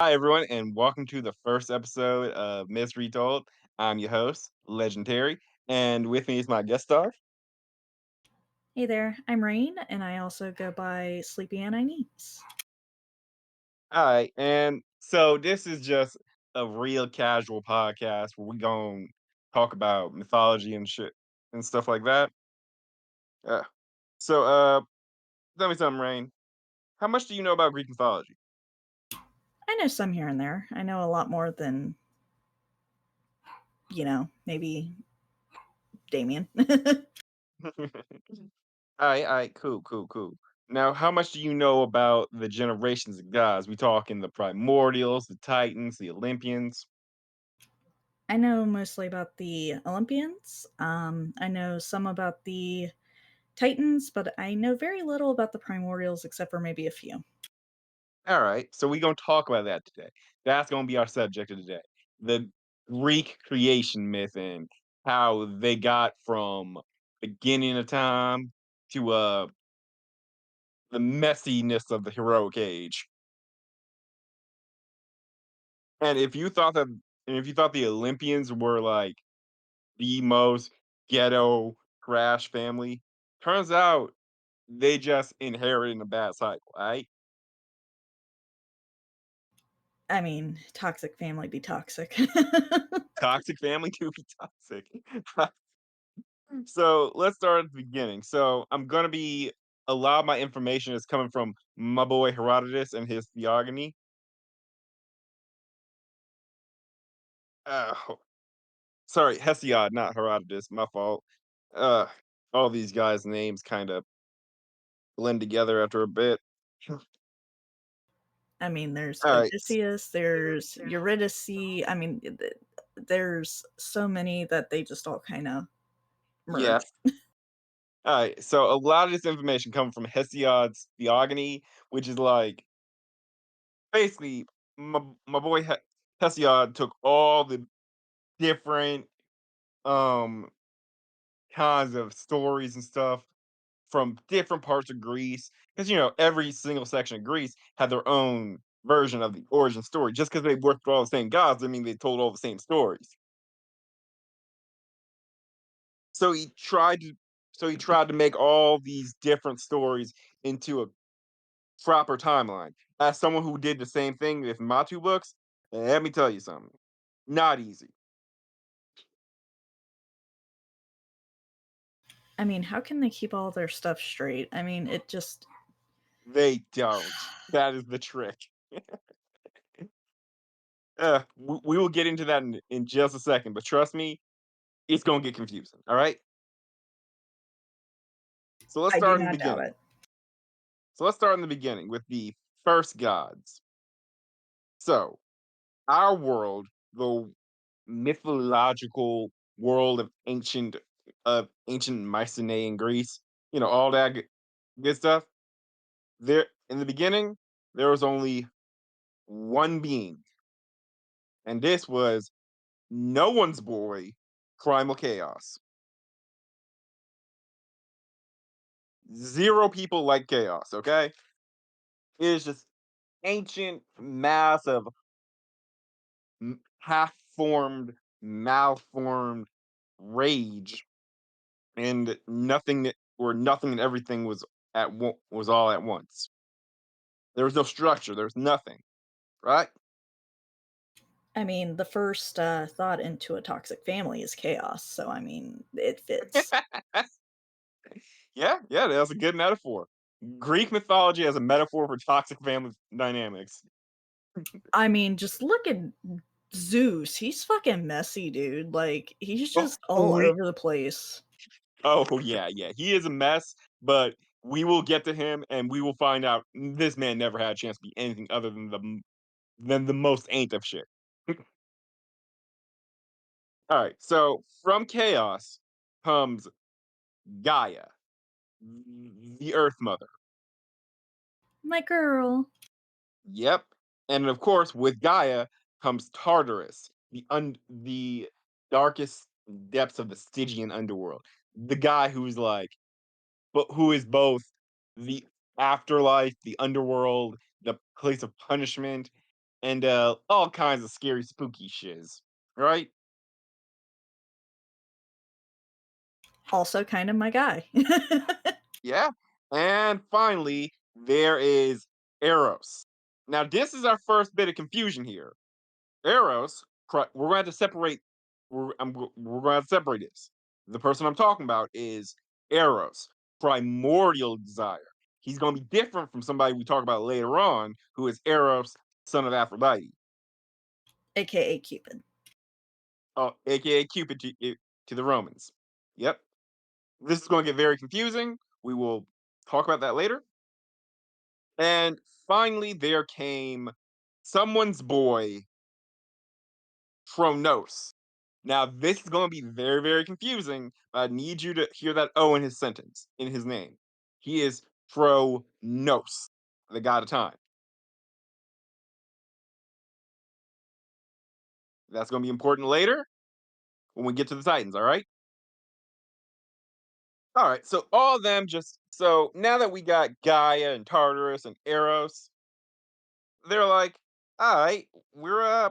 Hi, everyone, and welcome to the first episode of Miss Retold. I'm your host, Legenterry, and with me is my guest star. Hey there, I'm Rain, and I also go by SleepyAnaise. All right, and so this is just a real casual podcast where we gonna talk about mythology and shit and stuff like that. Uh, so, tell me something, Rain. How much do you know about Greek mythology? I know some here and there. I know a lot more than, maybe Damien. All right, cool. Now, how much do you know about the generations of gods? We talking the primordials, the Titans, the Olympians. I know mostly about the Olympians. I know some about the Titans, but I know very little about the Primordials except for maybe a few. All right, so we're gonna talk about that today. That's gonna be our subject of today. The Greek creation myth and how they got from beginning of time to the messiness of the heroic age. And if you thought the Olympians were like the most ghetto crash family, turns out they just inherited a bad cycle, right? I mean, toxic family be toxic. Toxic family to be toxic. So let's start at the beginning. So I'm gonna be a lot of my information is coming from my boy Herodotus and his Theogony. Uh, sorry, Hesiod, not Herodotus. My fault. Uh, all these guys' names kind of blend together after a bit. I mean, there's All right. Odysseus, there's Eurydice. I mean, there's so many that they just all kind of Yeah. merge. All right. So a lot of this information comes from Hesiod's Theogony, which is like basically my boy Hesiod took all the different um kinds of stories and stuff from different parts of Greece. Because every single section of Greece had their own version of the origin story. Just because they worked with all the same gods, I mean they told all the same stories. So he tried to make all these different stories into a proper timeline. As someone who did the same thing with my two books, let me tell you something. Not easy. I mean, how can they keep all their stuff straight? I mean, it just They don't. That is the trick. We will get into that in just a second, but trust me, it's gonna get confusing. All right. So let's I do start in the not doubt beginning. it. So let's start in the beginning with the first gods. So our world, the mythological world of ancient Mycenaean Greece, all that good stuff. There in the beginning, there was only one being, and this was no one's boy, Primal Chaos. Zero people like chaos, okay? It is just ancient mass of half-formed, malformed rage, and nothing and everything was all at once. There was no structure. There was nothing, right? I mean, the first thought into a toxic family is chaos, so I mean, it fits. Yeah, that's a good metaphor. Greek mythology as a metaphor for toxic family dynamics. I mean, just look at Zeus. He's fucking messy, dude. Like, he's Oh, just all oh, over the place. yeah. He is a mess, but we will get to him and we will find out this man never had a chance to be anything other than the most ain't of shit. All right, so from chaos comes Gaia, the Earth Mother. My girl. Yep, and of course, with Gaia comes Tartarus, the darkest depths of the Stygian underworld. The guy who is both the afterlife, the underworld, the place of punishment. and all kinds of scary, spooky shiz. Right? Also kind of my guy. Yeah. And finally, there is Eros. Now, this is our first bit of confusion here. Eros, we're going to have to separate. We're going to separate this. The person I'm talking about is Eros, primordial desire. He's going to be different from somebody we talk about later on, who is Eros, son of Aphrodite, AKA Cupid. aka Cupid to the Romans. Yep. This is going to get very confusing. We will talk about that later. And finally, there came someone's boy, Tronos. Now, this is going to be very, very confusing. I need you to hear that O in his sentence, in his name. He is Tronos, the god of time. That's going to be important later when we get to the Titans, all right? All right, so all of them just so now that we got Gaia and Tartarus and Eros, they're like, all right, we're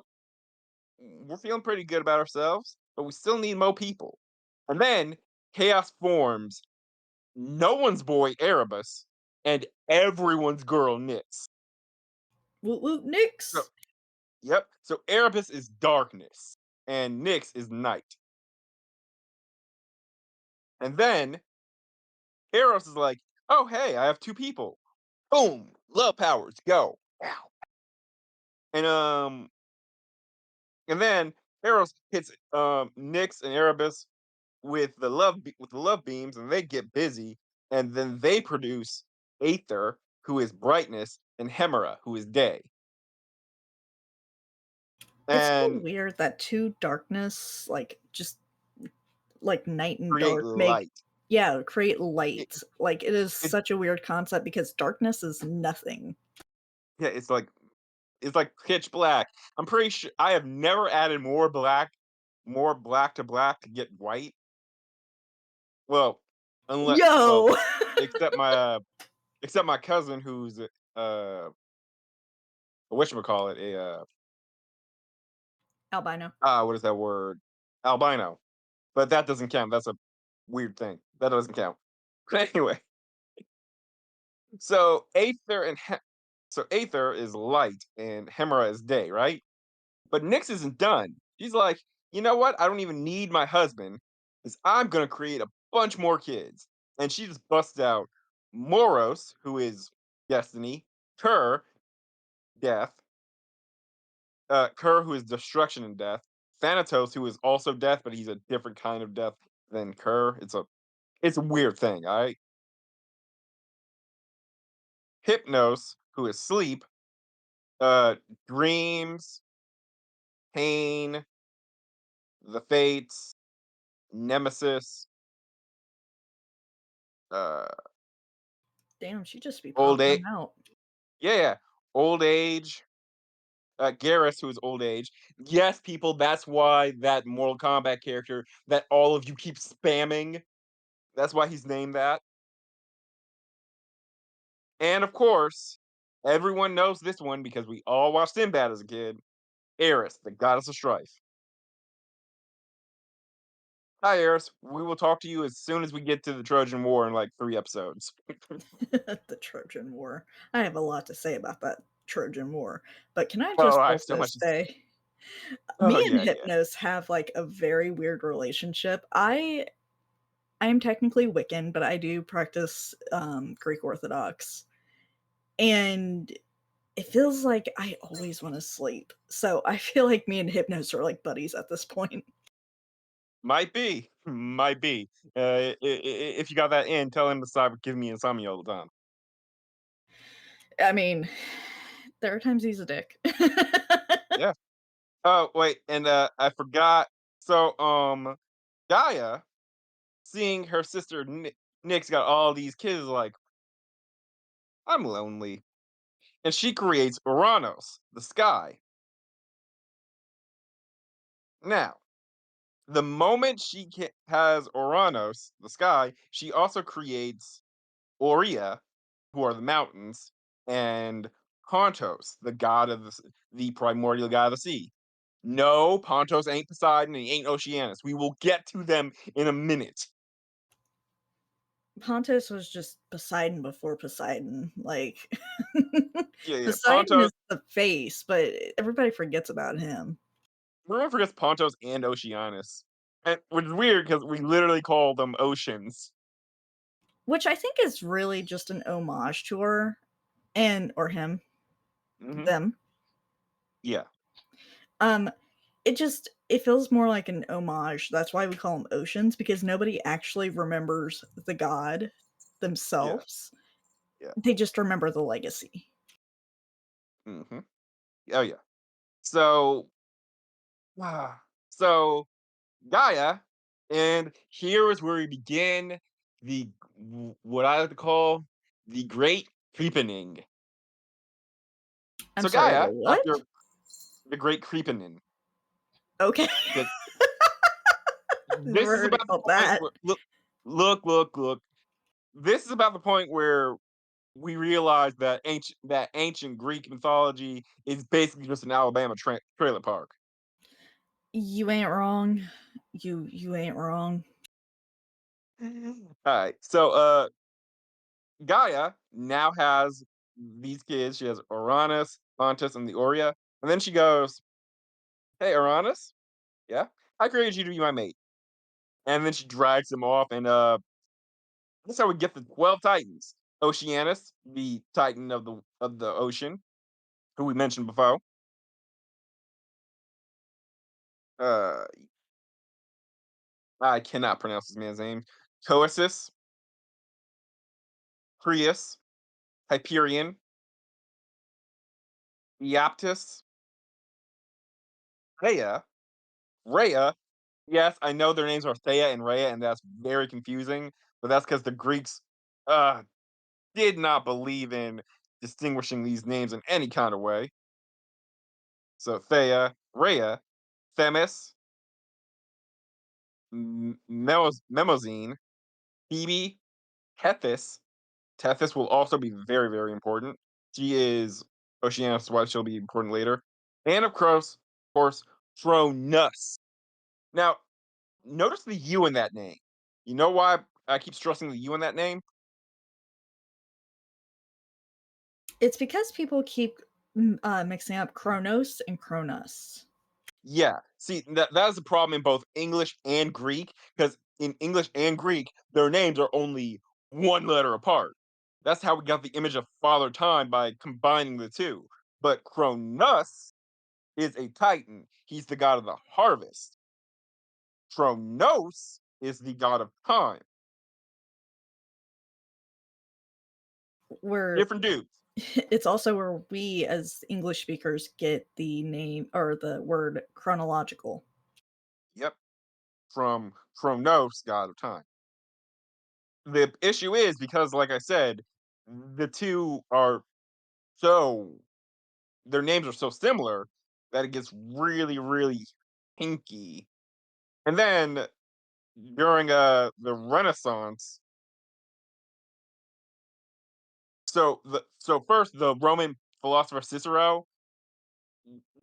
feeling pretty good about ourselves, but we still need more people. And then chaos forms no one's boy Erebus and everyone's girl Nyx. Woot woot So, Nix. yep. So Erebus is darkness and Nyx is night. And then Eros is like, oh hey, I have two people. Boom, love powers, go. Ow. And and then Eros hits Nyx and Erebus with with the love beams, and they get busy, and then they produce Aether, who is brightness, and Hemera, who is day, It's so and weird that two darkness, like, just like night and create dark make light. yeah, create It, light. Like, it is it such a weird concept because darkness is nothing. yeah, it's like pitch black. I'm pretty sure I have never added more black to black to get white. Well, unless Yo! except my uh, except my cousin who's whatchamacallit, Albino. what is that word? Albino. But that doesn't count. That's a weird thing. That doesn't count. But anyway, so Aether is light and Hemera is day, right? But Nyx isn't done. She's like, you know what? I don't even need my husband because I'm gonna create a bunch more kids. And she just busts out Moros, who is destiny, Kerr, death, Kerr, who is destruction and death, Thanatos, who is also death, but he's a different kind of death than Kerr. It's a weird thing, all right? Hypnos, who is sleep, uh, dreams, pain, the fates, nemesis, uh, Damn, she just be old popping age. 'em out. Yeah, yeah, old age. Garrus, who is old age. Yes, people, that's why that Mortal Kombat character that all of you keep spamming. That's why he's named that. And of course, everyone knows this one because we all watched Sinbad as a kid. Eris, the goddess of strife. Hi, Eris. We will talk to you as soon as we get to the Trojan War in like 3 episodes. The Trojan War. I have a lot to say about that Trojan War, but can I Oh, just I have so also much to say. say, Oh me and yeah, yeah. Hypnos have, like, a very weird relationship. I am technically Wiccan, but I do practice, Greek Orthodox, and it feels like I always wanna sleep. So, I feel like me and Hypnos are like buddies at this point. Might be, might be. If you got that in, tell him to stop giving me insomnia all the time. I mean, there are times he's a dick. Yeah. Oh wait, and I forgot. So Gaia, seeing her sister Nyx got all these kids, like I'm lonely, and she creates Uranus, the sky. Now, the moment she has Uranus, the sky, she also creates Aurea, who are the mountains, and Pontos, the god of the primordial god of the sea. No, Pontos ain't Poseidon and he ain't Oceanus. We will get to them in a minute. Pontus was just Poseidon before Poseidon, like, Yeah, yeah. Poseidon Pontos. is the face, but everybody forgets about him, Everyone forgets Pontos and Oceanus, and which is weird because we literally call them oceans. which I think is really just an homage to her and or him, Hmm. them. Yeah, Um, it feels more like an homage. That's why we call them oceans because nobody actually remembers the god yeah, themselves. yeah. They just remember the legacy. Hmm. Oh yeah. So, ah, so Gaia, and here is where we begin what I like to call the Great Creepening. I'm So sorry, the Gaia, after what? the Great Creepening, Okay. because Never this is heard it about the called point that. where look. This is about the point where we realize that ancient Greek mythology is basically just an Alabama trailer park. You ain't wrong. You ain't wrong. All right, so Gaia now has these kids. She has Uranus, Pontus, and the Aurea, and then she goes, "Hey, Uranus, yeah, I created you to be my mate." And then she drags him off, and that's how we get the 12 Titans. Oceanus, the Titan of the ocean, who we mentioned before. Uh, I cannot pronounce this man's name. Coesus, Prius, Hyperion, Eoptus, Thea, Rhea. Yes, I know their names are Thea and Rhea, and that's very confusing, but that's because the Greeks uh, did not believe in distinguishing these names in any kind of way. So Thea, Rhea, Themis, Mnemosyne, Phoebe, Tethys. Tethys will also be very, very important. She is Oceanus' wife. She'll be important later. And of course, Cronus. Now, notice the U in that name. You know why I keep stressing the U in that name? It's because people keep mixing up Kronos and Cronus. Yeah. See, that is the problem in both English and Greek, because in English and Greek, their names are only one letter apart. That's how we got the image of Father Time by combining the two. But Cronus is a Titan. He's the god of the harvest. Kronos is the god of time. Where Different dudes. it's also where we as English speakers get the name or the word chronological. Yep. From Kronos, god of time. The issue is because, like I said, the two are so their names are so similar that it gets really, really hinky. And then during the Renaissance, so first the Roman philosopher Cicero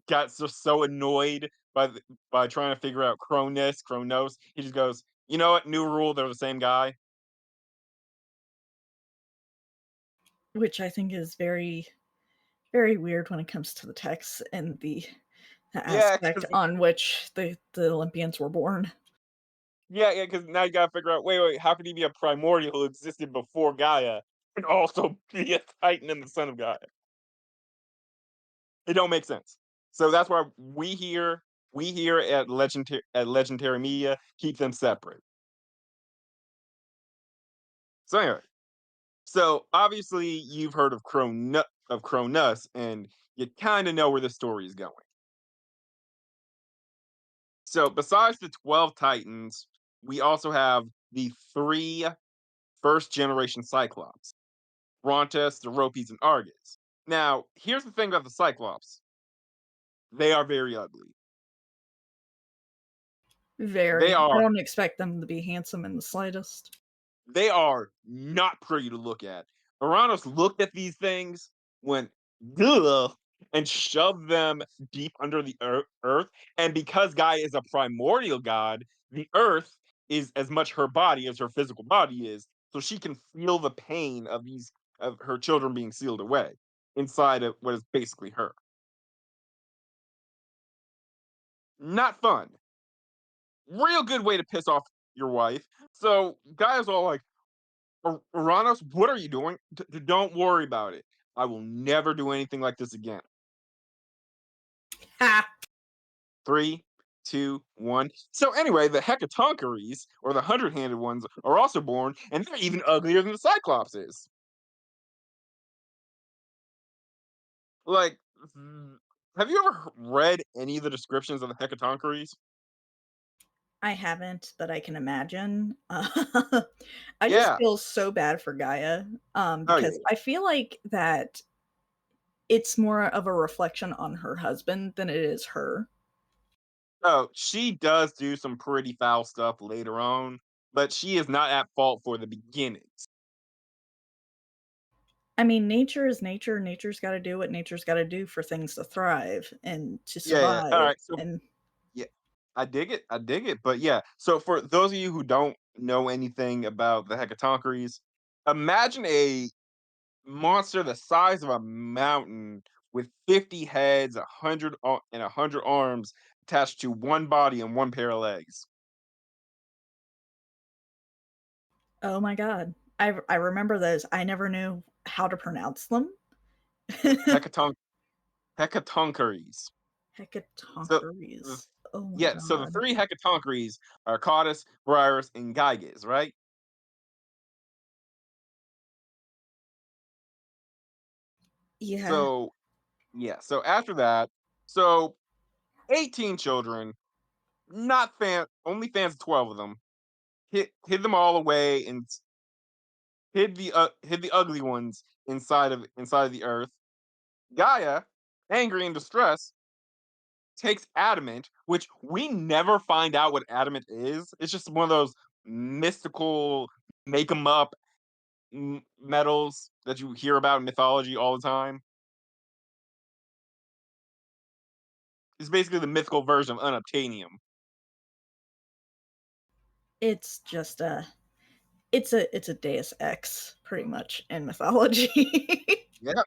got so annoyed by trying to figure out Kronos. He just goes, you know what? New rule, they're the same guy. Which I think is very, very weird when it comes to the text and the Yeah, aspect on which the Olympians were born. because now you gotta figure out, wait, how could he be a primordial who existed before Gaia and also be a Titan and the son of Gaia? It don't make sense. So that's why we here at Legendary Media keep them separate. So anyway, so obviously you've heard of Cronus, and you kind of know where the story is going. So besides the 12 Titans, we also have the three first generation Cyclops: Brontes, the Ropes, and Argus. Now, here's the thing about the Cyclops. They are very ugly. They Very. I are don't expect them to be handsome in the slightest. they are not pretty to look at. Uranus looked at these things when ugh, and shove them deep under the earth. And because Gaia is a primordial god, the earth is as much her body as her physical body is. So she can feel the pain of these of her children being sealed away inside of what is basically her. Not fun. Real good way to piss off your wife. So Gaia's all like, Uranus, what are you doing? Don't worry about it. I will never do anything like this again. Ha! Three, two, one. So anyway, the Hecatoncheires, or the hundred-handed ones, are also born, and they're even uglier than the Cyclops is. Like, mm, have you ever read any of the descriptions of the Hecatoncheires? I haven't, but I can imagine. I just Yeah. feel so bad for Gaia, Oh yeah. because I feel like that it's more of a reflection on her husband than it is her. Oh, she does do some pretty foul stuff later on, but she is not at fault for the beginnings. I mean, nature is nature. Nature's gotta do what nature's gotta do for things to thrive and to Yeah, yeah. All survive, right. So and yeah, I dig it. I dig it. But yeah, so for those of you who don't know anything about the Hecatoncheires, imagine a monster the size of a mountain with 50 heads, 100 arms attached to one body and one pair of legs. oh my god. I remember those. I never knew how to pronounce them. Hecaton Hecatoncheires. So th- Hecatoncheires. Oh my yeah, so the god. three Hecatoncheires are Cautus, Briareus, and Gyges, right? Yeah. So yeah, so after that, so 18 children, not only fans of 12 of them, hid them all away and hid the ugly ones inside of the earth. Gaia, angry and distressed, takes adamant, which we never find out what adamant is. It's just one of those mystical make 'em up metals that you hear about in mythology all the time. It's basically the mythical version of unobtainium. It's just a it's a deus ex pretty much in mythology. Yeah.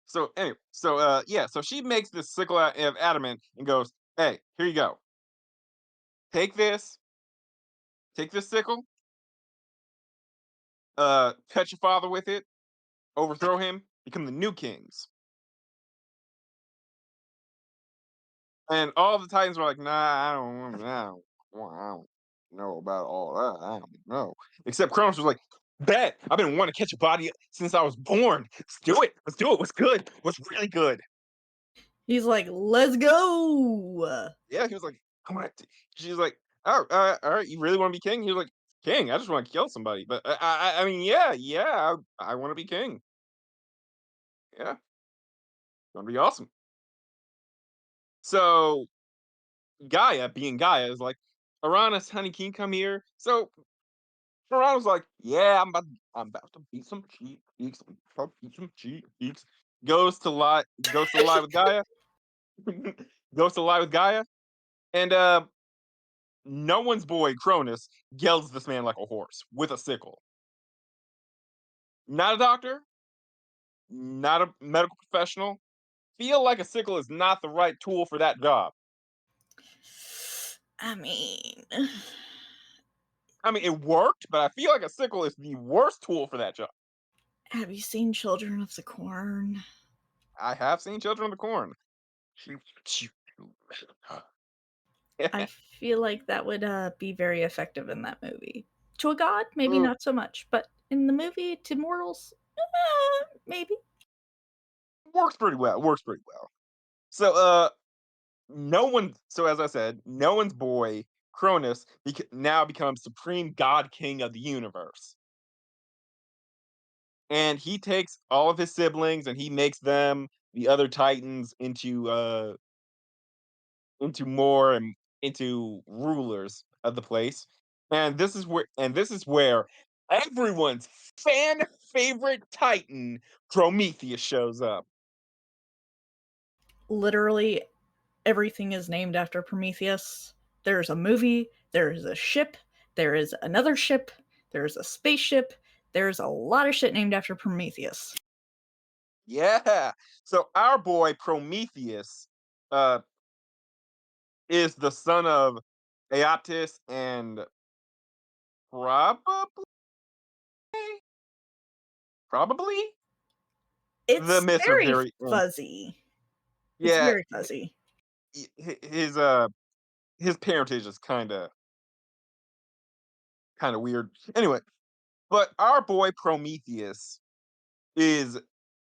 So anyway, so yeah, so she makes this sickle out of adamant and goes, "Hey, here you go. Take this, take this sickle, cut your father with it, overthrow him, become the new kings." And all the Titans were like, "Nah, I don't know about all that. I don't know." Except Kronos was like, "Bet I've been wanting to catch a body since I was born. Let's do it. Let's do it. What's good? What's really good?" He's like, "Let's go." Yeah, he was like, "I want to." She's like, "Oh, all right. You really want to be king?" He was like, "King. I just want to kill somebody." But I mean, yeah, yeah. I want to be king. Yeah, gonna be awesome. So Gaia, being Gaia, is like, "Uranus, honey, can you come here?" So Toronto's like, "Yeah, I'm about to beat some cheeks. I'm about to beat some cheeks." Goes to lie with Gaia. Goes to lie with Gaia, and no one's boy Cronus gells this man like a horse with a sickle. Not a doctor, not a medical professional. Feel like a sickle is not the right tool for that job. I mean, I mean, it worked, but I feel like a sickle is the worst tool for that job. have you seen Children of the Corn? I have seen Children of the Corn. I feel like that would, be very effective in that movie. To a god, maybe Uh, not so much, but in the movie, to mortals, maybe. Works pretty well. Works pretty well. So, no one. So as I said, no one's boy Cronus now becomes supreme god king of the universe, and he takes all of his siblings and he makes them the other Titans into more and into rulers of the place. And this is where everyone's fan favorite Titan, Prometheus, shows up. Literally everything is named after Prometheus. There's a movie, there's a ship, there is another ship, there's a spaceship, there's a lot of shit named after Prometheus. Yeah. So our boy Prometheus uh is the son of Aeotis and probably probably the It's myths are very very fuzzy. It's yeah, very fuzzy. his parentage is kind of weird. Anyway, but our boy Prometheus is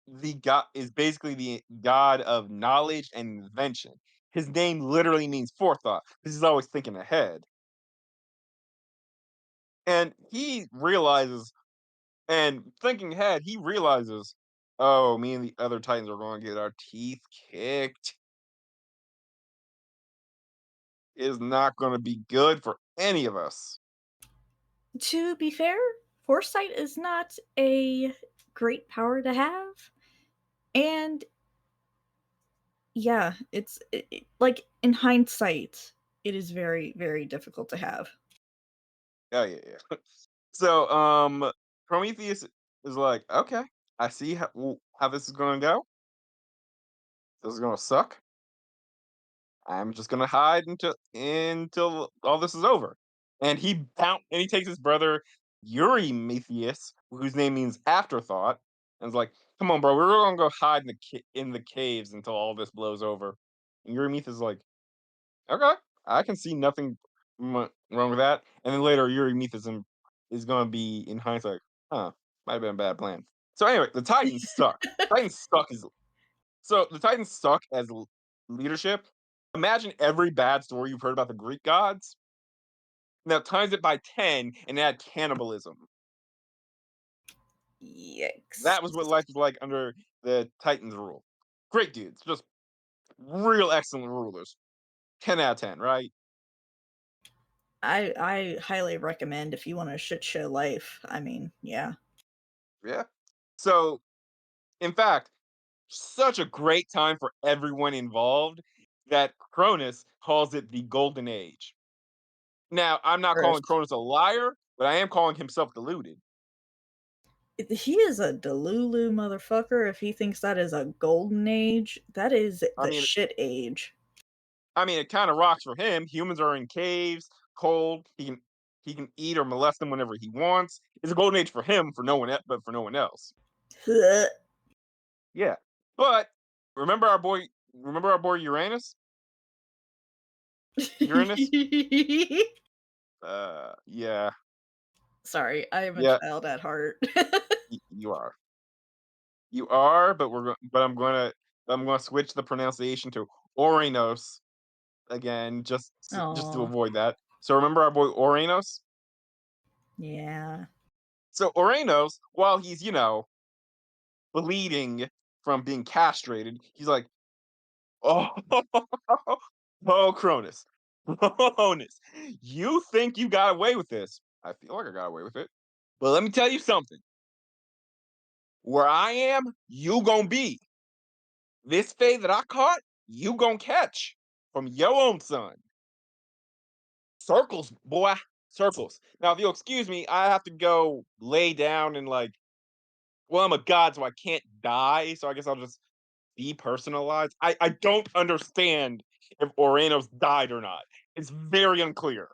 the god is basically the god of knowledge and invention. His name literally means forethought because he's always thinking ahead. And he realizes, and thinking ahead, he realizes, oh, me and the other Titans are going to get our teeth kicked. Is not going to be good for any of us. To be fair, foresight is not a great power to have, and yeah, like, in hindsight, it is very, very difficult to have. Oh yeah, yeah. So, Prometheus is like, okay, I see how this is going to go. This is going to suck. I'm just gonna hide until all this is over. And he takes his brother Eurymetheus, whose name means afterthought, and is like, "Come on, bro, we're gonna go hide in in the caves until all this blows over." And Eurymetheus is like, "Okay, I can see nothing wrong with that." And then later, is gonna be in hindsight, "Huh, might have been a bad plan." So anyway, the Titans suck. Titans suck as so the Titans suck as leadership. Imagine every bad story you've heard about the Greek gods. Now times it by 10 and add cannibalism. Yikes. That was what life was like under the Titans rule. Great dudes, just real excellent rulers. 10 out of 10, right? I highly recommend if you want a shit show life. I mean, yeah. Yeah. So, in fact, such a great time for everyone involved that Cronus calls it the Golden Age. Now, I'm not calling Gross. Cronus a liar, but I am calling himself deluded. He is a delulu motherfucker if he thinks that is a golden age. That is I the mean, shit age. it kind of rocks for him. Humans are in caves, cold. He can eat or molest them whenever he wants. It's a golden age for him, but for no one else. Yeah, but remember our boy, remember our boy Uranus? Uranus? Yeah, Sorry, I am a yeah. child at heart. You are, you are. But I'm gonna switch the pronunciation to Orinos again, just to Oh, avoid that. So remember our boy Orinos? yeah. So Orinos, while he's bleeding from being castrated. He's like, "Oh, oh, Cronus, Cronus, you think you got away with this? I feel like I got away with it, but let me tell you something. Where I am, you gonna be. This fade that I caught, you gonna catch from your own son. Circles, boy, circles. Now, if you'll excuse me, I have to go lay down and well, I'm a god, so I can't die. So I guess I'll just depersonalized? I don't understand if Oranos died or not. It's very unclear.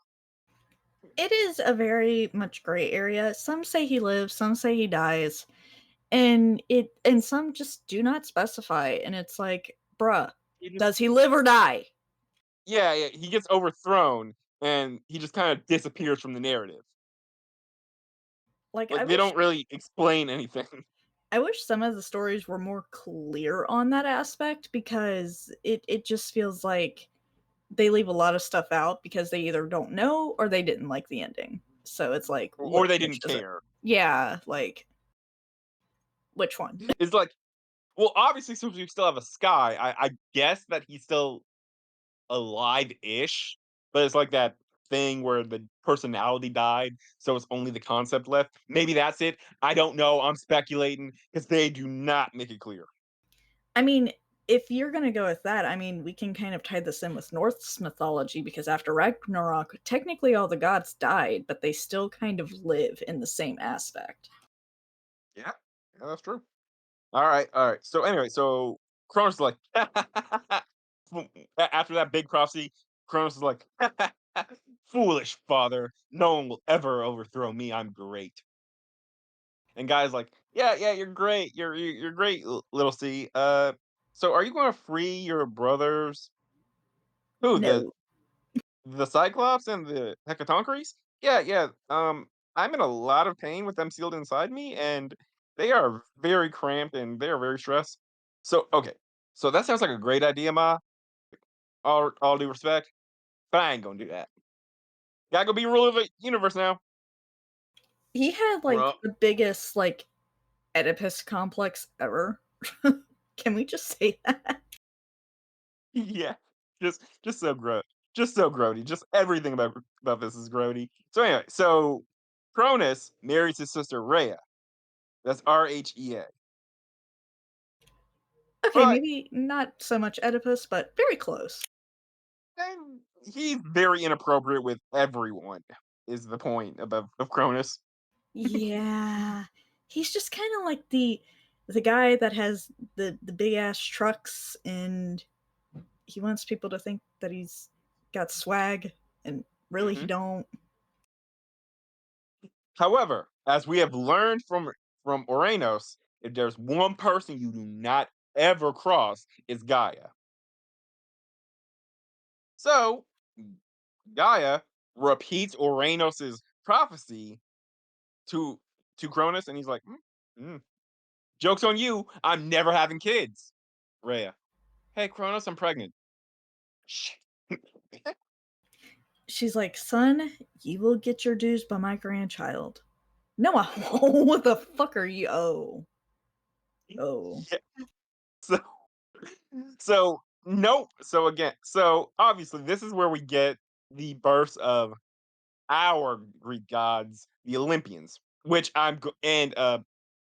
It is a very much gray area. Some say he lives, some say he dies, and some just do not specify. And it's like, bruh, He just does he live or die? Yeah, yeah, he gets overthrown and he just kind of disappears from the narrative. Like Like they don't really explain anything. I wish some of the stories were more clear on that aspect because it just feels like they leave a lot of stuff out because they either don't know or they didn't like the ending. So it's like, Or they which didn't is it? care. Yeah, like which one? It's like, well, obviously since we still have a Sky, I guess that he's still alive-ish, but it's like that thing where the personality died, so it's only the concept left. Maybe that's it. I don't know. I'm speculating because they do not make it clear. I mean, if you're gonna go with that, I mean, we can kind of tie this in with Norse mythology because after Ragnarok, technically all the gods died, but they still kind of live in the same aspect. Yeah, yeah, that's true. All right, all right. So anyway, so Cronus is like, after that big prophecy, Cronus is like, foolish father. No one will ever overthrow me. I'm great. And guy's like, yeah, yeah, you're great. You're great, little C. So are you going to free your brothers? Who No. the Cyclops and the Hecatonchires? Yeah, yeah. I'm in a lot of pain with them sealed inside me, and they are very cramped and they are very stressed. So okay, so that sounds like a great idea, Ma. All due respect, but I ain't gonna do that. Gotta go be ruler of the universe now. He had, like, Bruh. the biggest, like, Oedipus complex ever. Can we just say that? Yeah, just so just so grody. Just everything about this is grody. So anyway, so Cronus marries his sister Rhea. That's Rhea. Okay, But maybe not so much Oedipus, but very close. and he's very inappropriate with everyone. Is the point of Cronus? Yeah. He's just kinda like the guy that has the big ass trucks, and he wants people to think that he's got swag, and really he Hmm. don't. However, as we have learned from Oranos, if there's one person you do not ever cross, it's Gaia. So Gaia repeats Oranos's prophecy to to Cronus, and he's like, "Mm, joke's on you. I'm never having kids." Rhea, hey Cronus, I'm pregnant. Shit. She's like, "Son, you will get your dues by my grandchild." No, I won't. What the fuck are you? Oh. Oh. Yeah. So so no. So again, so obviously this is where we get the birth of our Greek gods, the Olympians, which and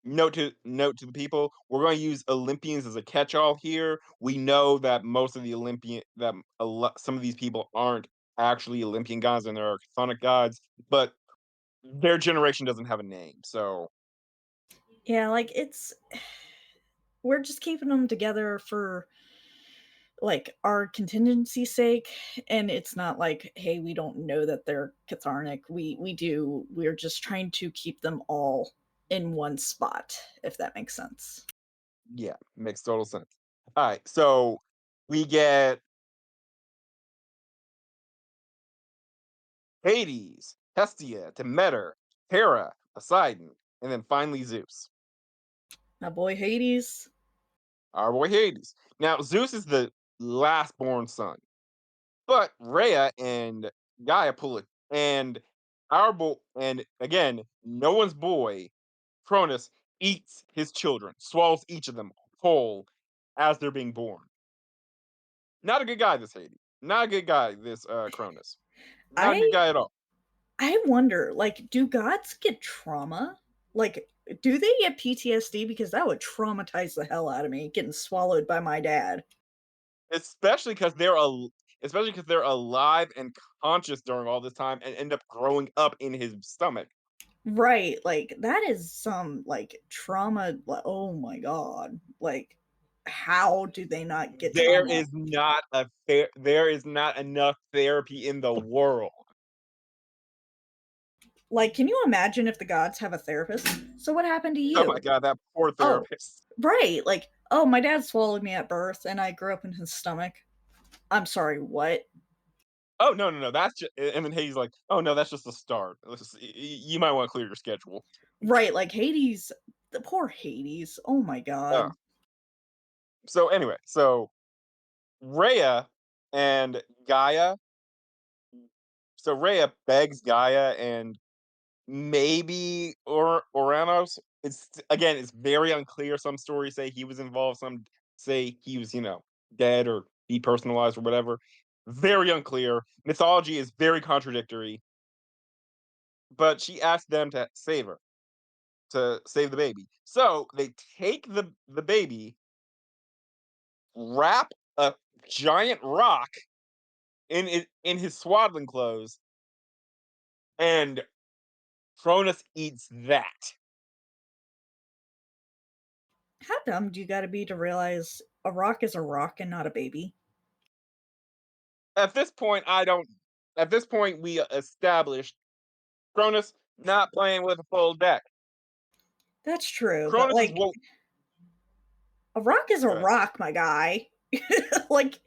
note to the people, we're going to use Olympians as a catch-all here. We know that most of the Olympian that some of these people aren't actually Olympian gods and they're chthonic gods, but their generation doesn't have a name. So Yeah, like, it's we're just keeping them together for, like, our contingency sake, and it's not like, "Hey, we don't know that they're cathartic." We do. We're just trying to keep them all in one spot, if that makes sense. yeah, makes total sense. All right, so we get Hades, Hestia, Demeter, Hera, Poseidon, and then finally Zeus. My boy Hades. Our boy Hades. Now, Zeus is the last born son, but Rhea and Gaia pull it, and our boy, and again, no one's boy, Cronus, eats his children, swallows each of them whole as they're being born. Not a good guy, this Hades. Not a good guy, this Cronus. Not a good I guy at all. I wonder, like, do gods get trauma? Like, do they get PTSD? Because that would traumatize the hell out of me, getting swallowed by my dad. Especially because especially because they're alive and conscious during all this time and end up growing up in his stomach. Right, like, that is some, like, trauma, oh my god. Like, how do they not get trauma? There is not enough therapy in the world. Like, can you imagine if the gods have a therapist? "So what happened to Oh my you?" god, that poor "Oh." therapist. Right, like, "Oh, my dad swallowed me at birth, and I grew up in his stomach." I'm sorry, what? Oh, no, no, no, that's just and then Hades like, "Oh, no, that's just the start. You might wanna clear your schedule." Right, like, Hades, the poor Hades, oh my Uh, god. so anyway, so Rhea and Gaia Rhea begs Gaia and maybe Oranos. It's very unclear. Some stories say he was involved, some say he was, dead or depersonalized or whatever. Very unclear. Mythology is very contradictory. But she asked them to save her, to save the baby. So they take the baby, wrap a giant rock in his swaddling clothes, and Cronus eats that. How dumb do you gotta be to realize a rock is a rock and not a baby? At this point, I don't. At this point, we established Cronus not playing with a full deck. That's true, but, Cronus is like, what. a rock is a Go ahead. rock, my guy. Like,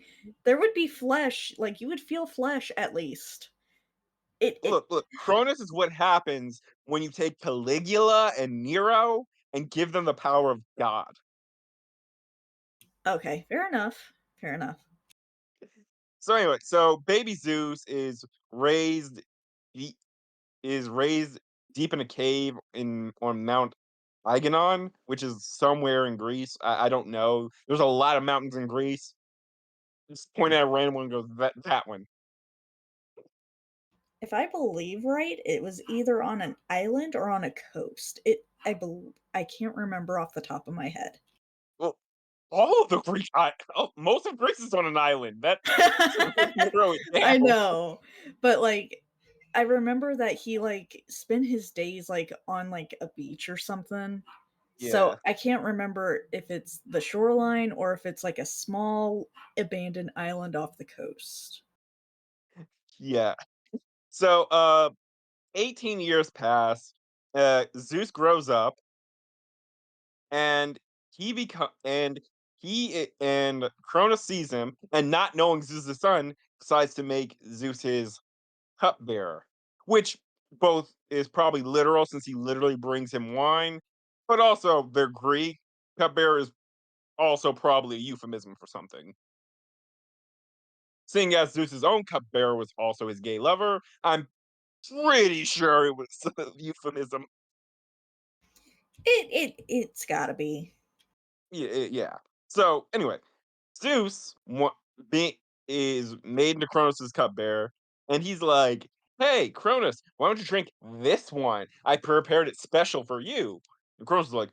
there would be flesh, like, you would feel flesh at least. It Look. Cronus is what happens when you take Caligula and Nero and give them the power of God. okay, fair enough, fair enough. So anyway, so baby Zeus raised he is raised deep in a cave in on Mount Iganon, which is somewhere in Greece. I don't know. There's a lot of mountains in Greece. Just point at a random one and goes that one. If I believe right, it was either on an island or on a coast. I can't remember off the top of my head. Well, all of the most of Greece is on an island. That doesn't really narrow it I down. know, but, like, I remember that he, like, spent his days, like, on, like, a beach or something. So, Yeah, I can't remember if it's the shoreline or if it's, like, a small abandoned island off the coast. yeah. So 18 years pass. Zeus grows up and and Cronus sees him, and not knowing Zeus' the son, decides to make Zeus his cupbearer, which both is probably literal since he literally brings him wine, but also they're Greek. Cupbearer is also probably a euphemism for something. Seeing as Zeus's own cupbearer was also his gay lover, I'm pretty sure it was a euphemism. It's gotta be. Yeah. So anyway, Zeus be, is made into Cronus's cupbearer, and he's like, "Hey, Cronus, why don't you drink this wine? I prepared it special for you." And Cronus is like,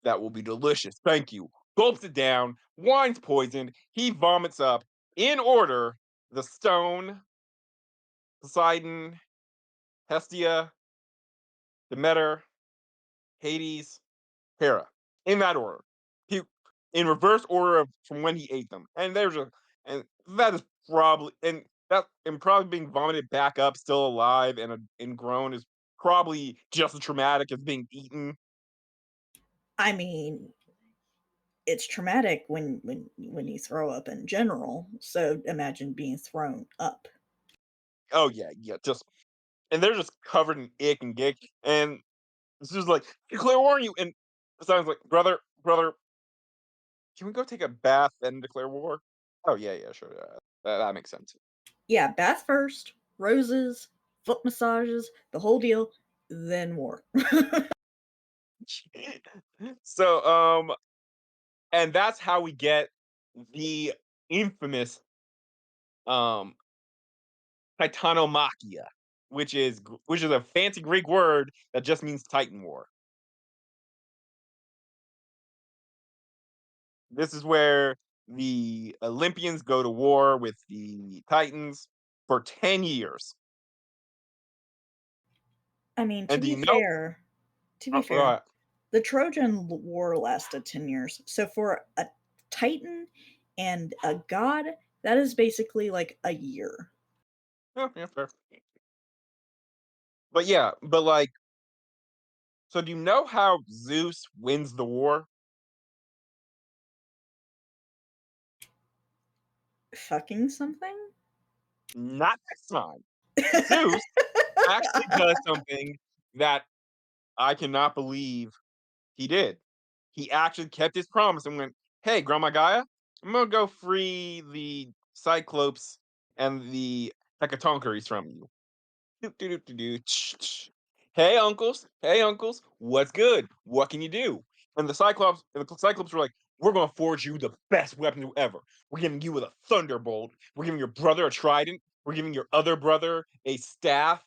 "That will be delicious, thank you." Gulps it down. Wine's poisoned. He vomits up in order the stone, Poseidon, Hestia, Demeter, Hades, Hera, in that order. He in reverse order of from when he ate them. And that is probably and probably being vomited back up, still alive and grown is probably just as traumatic as being eaten. I mean, it's traumatic when you throw up in general, so imagine being thrown up. Oh yeah. Just and they're just covered in ick and gick. And it's just like, declare war on you. And sounds like, brother, can we go take a bath then declare war? Oh yeah, sure. That makes sense. Yeah, bath first, roses, foot massages, the whole deal, then war. So and that's how we get the infamous um Titanomachia, which is a fancy Greek word that just means Titan War. This is where the Olympians go to war with the Titans for 10 years. I mean, And do you know to be go fair, ahead. the War lasted 10 years. So for a titan and a god, that is basically like a year. Yeah, fair. But yeah, but like so do you know how Zeus wins the war? Fucking something? Not this time. Zeus actually does something that I cannot believe he did. He actually kept his promise and went, "Hey, Grandma Gaia, I'm gonna go free the Cyclops and the Hecatoncheires from you." Doot, doot, doot, doot, doot, hey uncles, what's good? What can you do? And the Cyclops were like, we're gonna forge you the best weapon ever. We're giving you a thunderbolt. We're giving your brother a trident. We're giving your other brother a staff.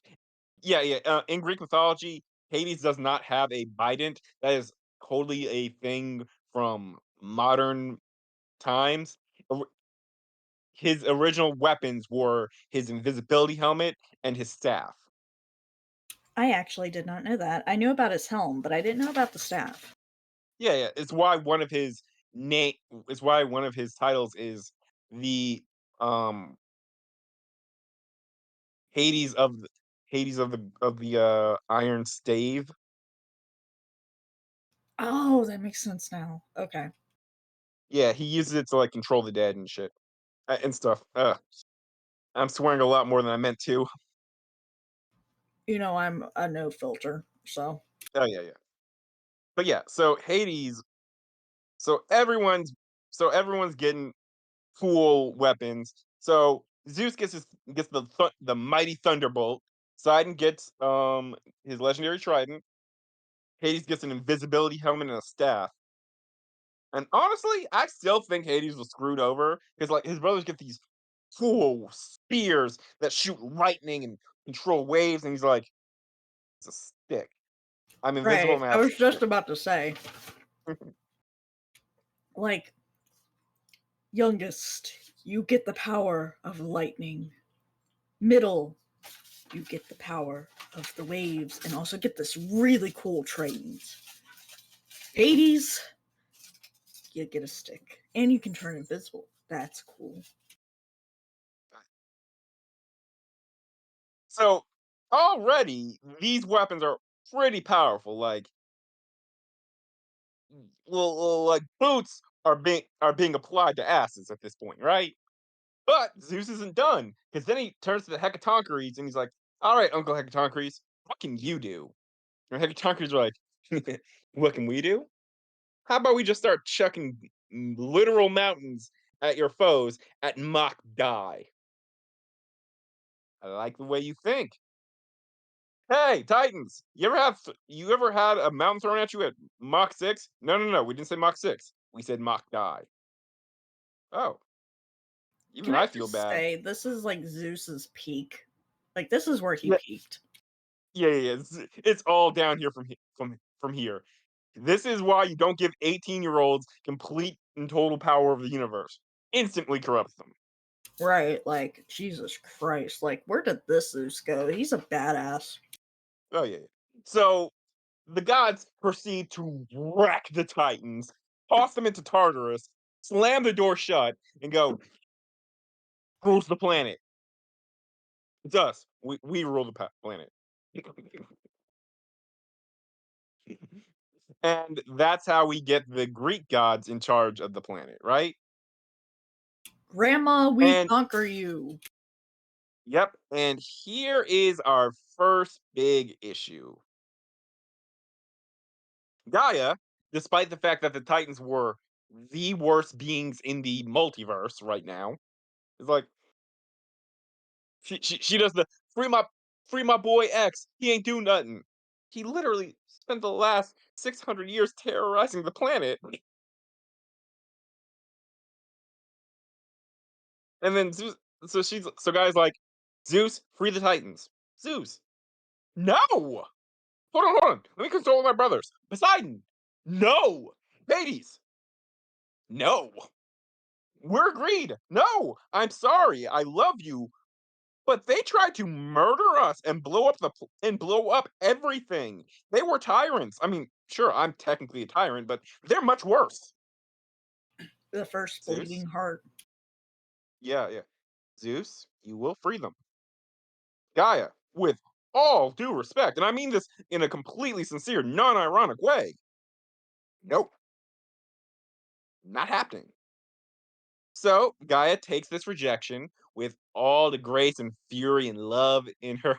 Yeah, yeah. In Greek mythology, Hades does not have a bident. That is totally a thing from modern times. Or- His original weapons were his invisibility helmet and his staff. I actually did not know that. I knew about his helm, but I didn't know about the staff. Yeah, yeah. It's why one of his name. It's why one of his titles is the um Hades of the Iron Stave. Oh, that makes sense now. Okay. Yeah, he uses it to like control the dead and shit and stuff. I'm swearing a lot more than I meant to. You know, I'm a no filter, so Oh yeah, yeah. But yeah, so Hades. So everyone's everyone's getting cool weapons. So Zeus gets the mighty thunderbolt. Poseidon gets his legendary trident. Hades gets an invisibility helmet and a staff. And honestly, I still think Hades was screwed over because like his brothers get these cool spears that shoot lightning and control waves, and he's like, it's a stick. I'm invisible right. and I I have was just stick. about to say, like, youngest, you get the power of lightning. Middle, you get the power of the waves and also get this really cool trait. Hades, you get a stick. And you can turn invisible. That's cool. So already these weapons are pretty powerful. Like like boots are being applied to asses at this point, right? But Zeus isn't done because then he turns to the Hecatoncheires and he's like, "All right, Uncle Hecatoncheires, what can you do?" And Hecatoncheires are like, "What can we do? How about we just start chucking literal mountains at your foes at mock die? I like the way you think. Hey, Titans, you ever had a mountain thrown at you at Mach 6? No, no, no, we didn't say Mach 6. We said Mach die. Oh, even Can I I feel just bad. say this is like Zeus's peak? Like this is where he Yeah, peaked. yeah, yeah. Yeah. It's all down here from here. This is why you don't give 18-year-olds complete and total power of the universe. Instantly corrupts them. Right, like Jesus Christ. Like where did this Zeus go? He's a badass. Oh yeah, yeah. So the gods proceed to wreck the Titans, toss them into Tartarus, slam the door shut, and go, rules the planet. It's us. We rule the planet. And that's how we get the Greek gods in charge of the planet, right? Grandma, we And conquer you. yep, and here is our first big issue. Gaia, despite the fact that the Titans were the worst beings in the multiverse right now, is like she does the free my free my boy X. He ain't do nothing. He literally spent the last 600 years terrorizing the planet, and then Zeus. So guys like Zeus, free the Titans. Zeus, no. Hold on. Let me console my brothers. Poseidon, no. Hades, no. We're agreed. No, I'm sorry. I love you, but they tried to murder us and blow up everything. They were tyrants. I mean, sure, I'm technically a tyrant, but they're much worse. The first Zeus? bleeding heart. Yeah, yeah. Zeus, you will free them. Gaia, with all due respect, and I mean this in a completely sincere, non-ironic way. Nope, not happening. So Gaia takes this rejection with all the grace and fury and love in her.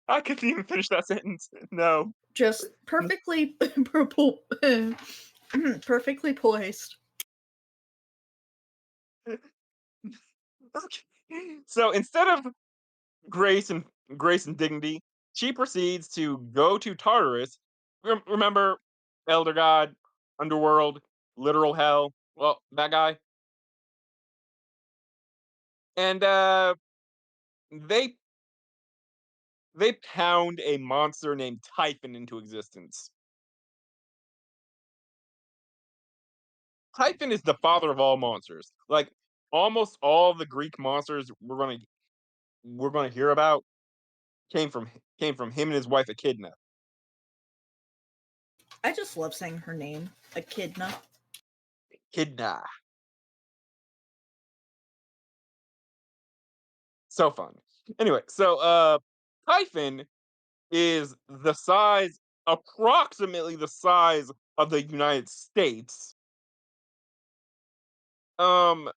I couldn't even finish that sentence. No. Just perfectly perfectly poised. So instead of grace and grace and dignity, she proceeds to go to Tartarus remember Elder God, Underworld, Literal Hell? Well, that guy. And they they pound a monster named Typhon into existence. Typhon is the father of all monsters. Like almost all the Greek monsters we're gonna hear about came from him and his wife Echidna. I just love saying her name, Echidna. Echidna. So fun. Anyway, so Typhon is the size approximately the size of the United States. Um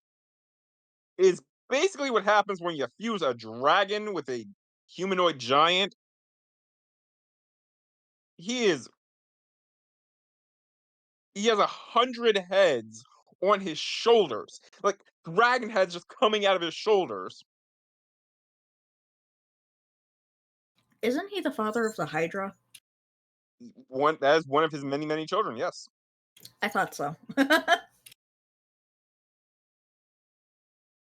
is basically what happens when you fuse a dragon with a humanoid giant. He is he has 100 heads on his shoulders, like dragon heads just coming out of his shoulders. Isn't he the father of the Hydra? One that is one of his many many children. Yes, I thought so.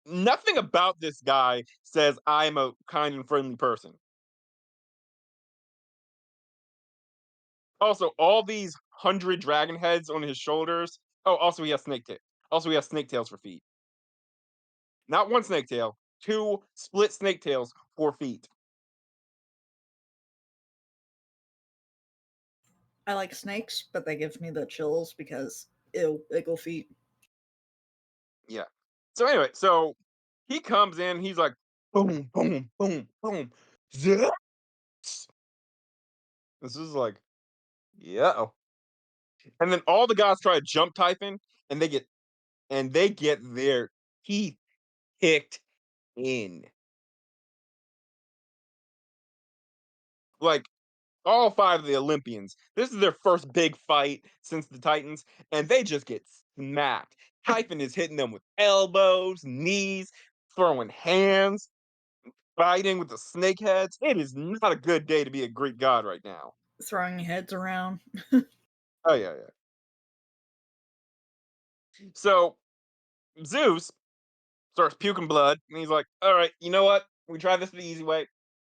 nothing about this guy says I'm a kind and friendly person. Also, all these 100 dragon heads on his shoulders. Oh, also he has Also, he has snake tails for feet. Not one snake tail, two split snake tails for feet. I like snakes, but they give me the chills because ew, ickle feet. Yeah. So anyway, so he comes in, he's like, boom, boom, boom, boom. Zip. This is like, yeah. And then all the guys try to jump Typhon, and they get their teeth kicked in. Like all five of the Olympians. This is their first big fight since the Titans, and they just get smacked. Typhon is hitting them with elbows, knees, throwing hands, fighting with the snake heads. It is not a good day to be a Greek god right now. Throwing heads around. Oh yeah, yeah. So Zeus starts puking blood, and he's like, "All right, you know what? We try this the easy way.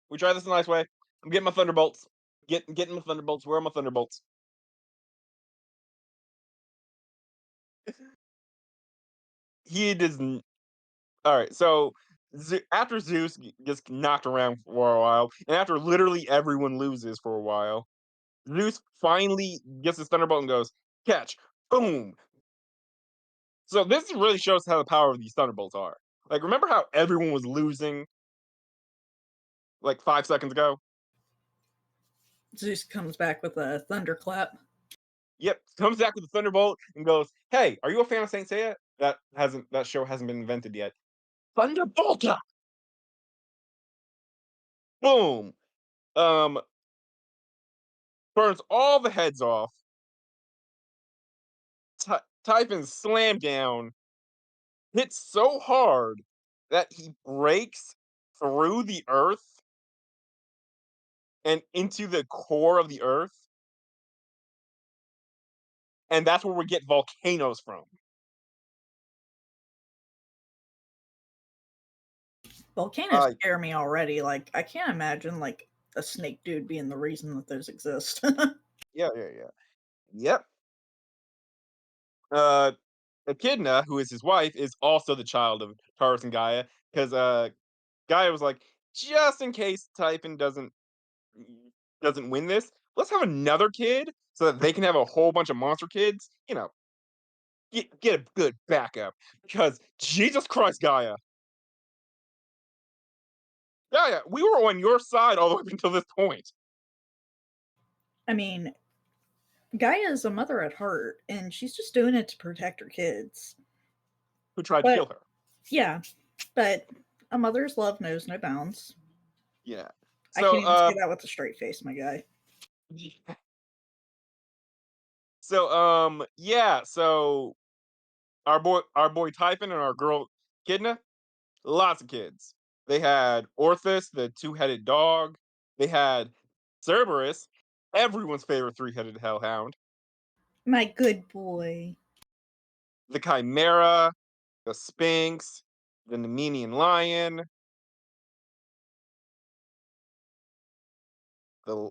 We try this the nice way. I'm getting my thunderbolts. Getting my thunderbolts. Where are my thunderbolts?" He doesn't. All right, so after Zeus gets knocked around for a while, and after literally everyone loses for a while, Zeus finally gets his thunderbolt and goes, "Catch!" Boom. So this really shows how the power of these thunderbolts are. Like, remember how everyone was losing like 5 seconds ago? Zeus comes back with a thunderclap. Yep, comes back with the thunderbolt and goes, "Hey, are you a fan of Saint Seiya?" That show hasn't been invented yet. Thunderbolta! Boom. Um, burns all the heads off. Typhon slam down, hits so hard that he breaks through the earth and into the core of the earth, and that's where we get volcanoes from. Volcanoes Uh, scare me already. Like, I can't imagine like a snake dude being the reason that those exist. yeah, yeah, yeah. Yep. Uh, Echidna, who is his wife, is also the child of Taurus and Gaia, because Gaia was like, just in case Typhon doesn't win this, let's have another kid so that they can have a whole bunch of monster kids. Get a good backup because Jesus Christ, Gaia, Gaia, we were on your side all the way up until this point. I mean, Gaia is a mother at heart, and she's just doing it to protect her kids. Who tried to But kill her? yeah, but a mother's love knows no bounds. Yeah. I can't So, even say that with a straight face, my guy. yeah. So our boy Typhon and our girl Kidna, lots of kids. They had Orthus, the two-headed dog. They had Cerberus, everyone's favorite three-headed hellhound, My good boy. the Chimera, the Sphinx, the Nemenian lion, the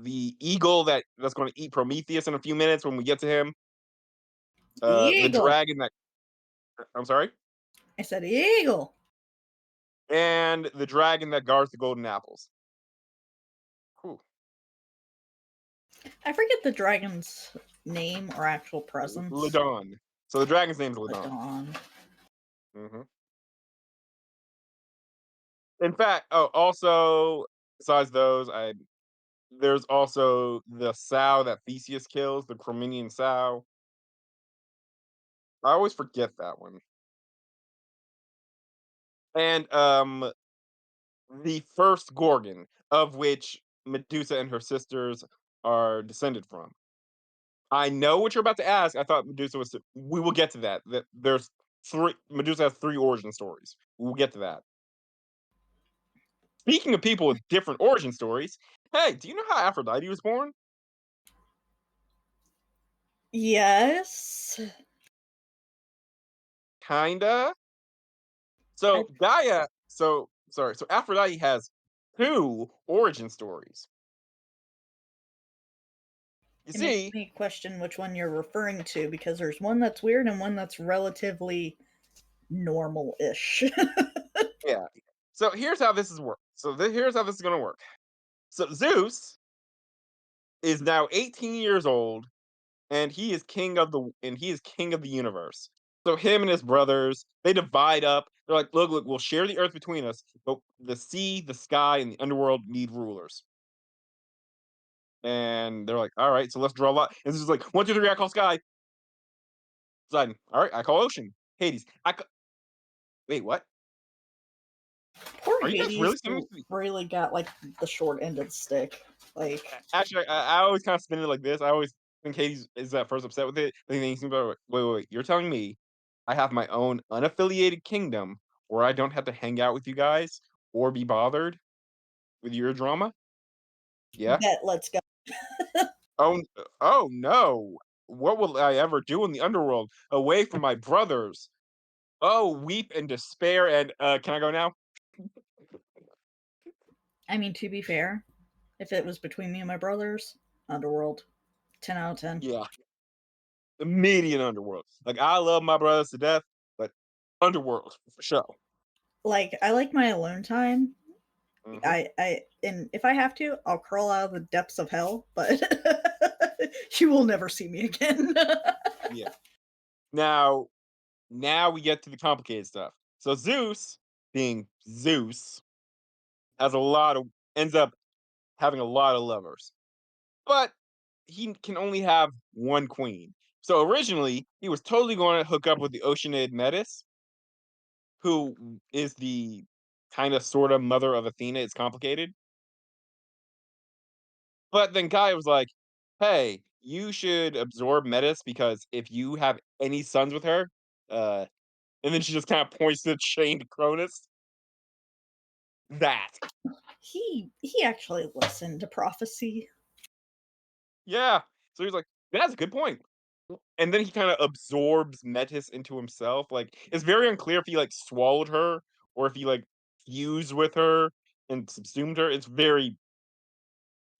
the eagle that's going to eat Prometheus in a few minutes when we get to him, the Eagle. dragon that I'm sorry, I said eagle. and the dragon that guards the golden apples. Whew. I forget the dragon's name or actual presence. Ladon. So the dragon's name's Ladon. Dawn. Hmm. In fact, oh, also besides those, I there's also the sow that Theseus kills, the Crominian sow. I always forget that one. And the first Gorgon, of which Medusa and her sisters are descended from. I know what you're about to ask. I thought Medusa was. We will get to that. That there's three. Medusa has three origin stories. We'll get to that. Speaking of people with different origin stories, hey, do you know how Aphrodite was born? Yes. Kinda. I, So Gaia. So sorry. So Aphrodite has two origin stories. You it makes see, me question which one you're referring to because there's one that's weird and one that's relatively normal-ish. yeah. So here's how this is work. So here's how this is gonna work. So Zeus is now 18 years old and he is king of the universe. So him and his brothers, they divide up. They're like, look, we'll share the earth between us, but the sea, the sky, and the underworld need rulers. And they're like, all right, so let's draw a lot. And this is like, one, two, three, I call sky. Poseidon. All right, I call ocean. Hades. Wait, what? Poor Are you guys really Hades sending me? really got like the short end of the stick. Like, Actually, I always kind of spin it like this. I always think Hades is at first upset with it, but then he thinks about it. Wait. You're telling me I have my own unaffiliated kingdom where I don't have to hang out with you guys or be bothered with your drama? Yeah. bet, let's go. Oh no. What will I ever do in the underworld away from my brothers? Oh, weep and despair. And can I go now? I mean, to be fair, if it was between me and my brothers, Underworld, 10 out of 10. Yeah. Immediate underworld. Like I love my brothers to death, but underworld for sure. Like, I like my alone time. Hmm. And if I have to, I'll crawl out of the depths of hell, but you will never see me again. Yeah. Now, now we get to the complicated stuff. So Zeus, being Zeus, has a lot of ends up having a lot of lovers, but he can only have one queen. So originally, he was totally going to hook up with the Oceanid Metis, who is the kind of sort of mother of Athena. It's complicated, but then Gaia was like, "Hey, you should absorb Metis because if you have any sons with her, uh," and then she just kind of points to the chained Cronus. That. He actually listened to prophecy. Yeah. So he's like, "That's a good point." And then he kinda absorbs Metis into himself, like, it's very unclear if he, like, swallowed her or if he, like, fused with her and subsumed her, it's very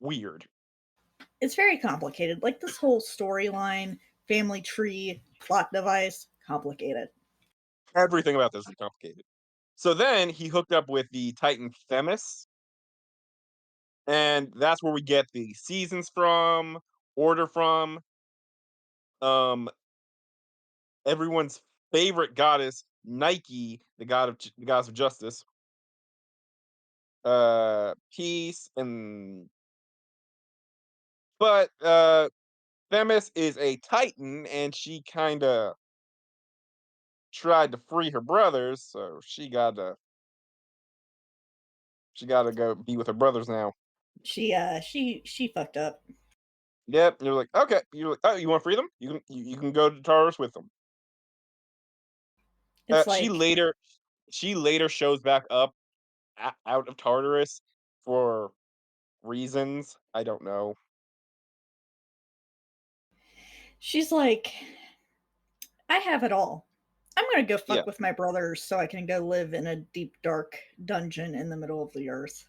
weird. It's very complicated. Like this whole storyline, family tree, plot device, complicated. Everything about this is complicated. So then he hooked up with the Titan Themis, and that's where we get the seasons from, order from, um, everyone's favorite goddess, Nike, the goddess of justice, peace, and but Themis is a Titan, and she kinda tried to free her brothers, so she gotta go be with her brothers now. She fucked up. Yep, and you're like, okay. You're like, oh, you want to free them? You can go to Tartarus with them. It's She like later shows back up out of Tartarus for reasons I don't know. She's like, "I have it all. I'm gonna go Yeah. fuck with my brothers so I can go live in a deep, dark dungeon in the middle of the earth."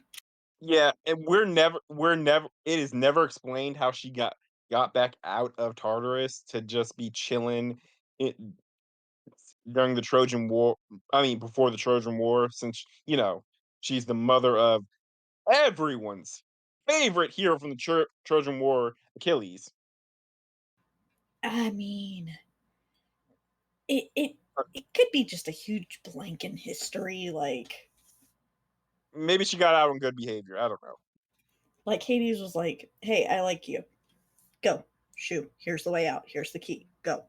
Yeah, and we're never it is never explained how she got back out of Tartarus to just be chilling it during the Trojan War. I mean, before the Trojan War, since, she's the mother of everyone's favorite hero from the Trojan War, Achilles. I mean, it Uh, it could be just a huge blank in history, Maybe she got out on good behavior. I don't know. Hades was like, "Hey, I like you. Go. Shoo. Here's the way out. Here's the key. Go."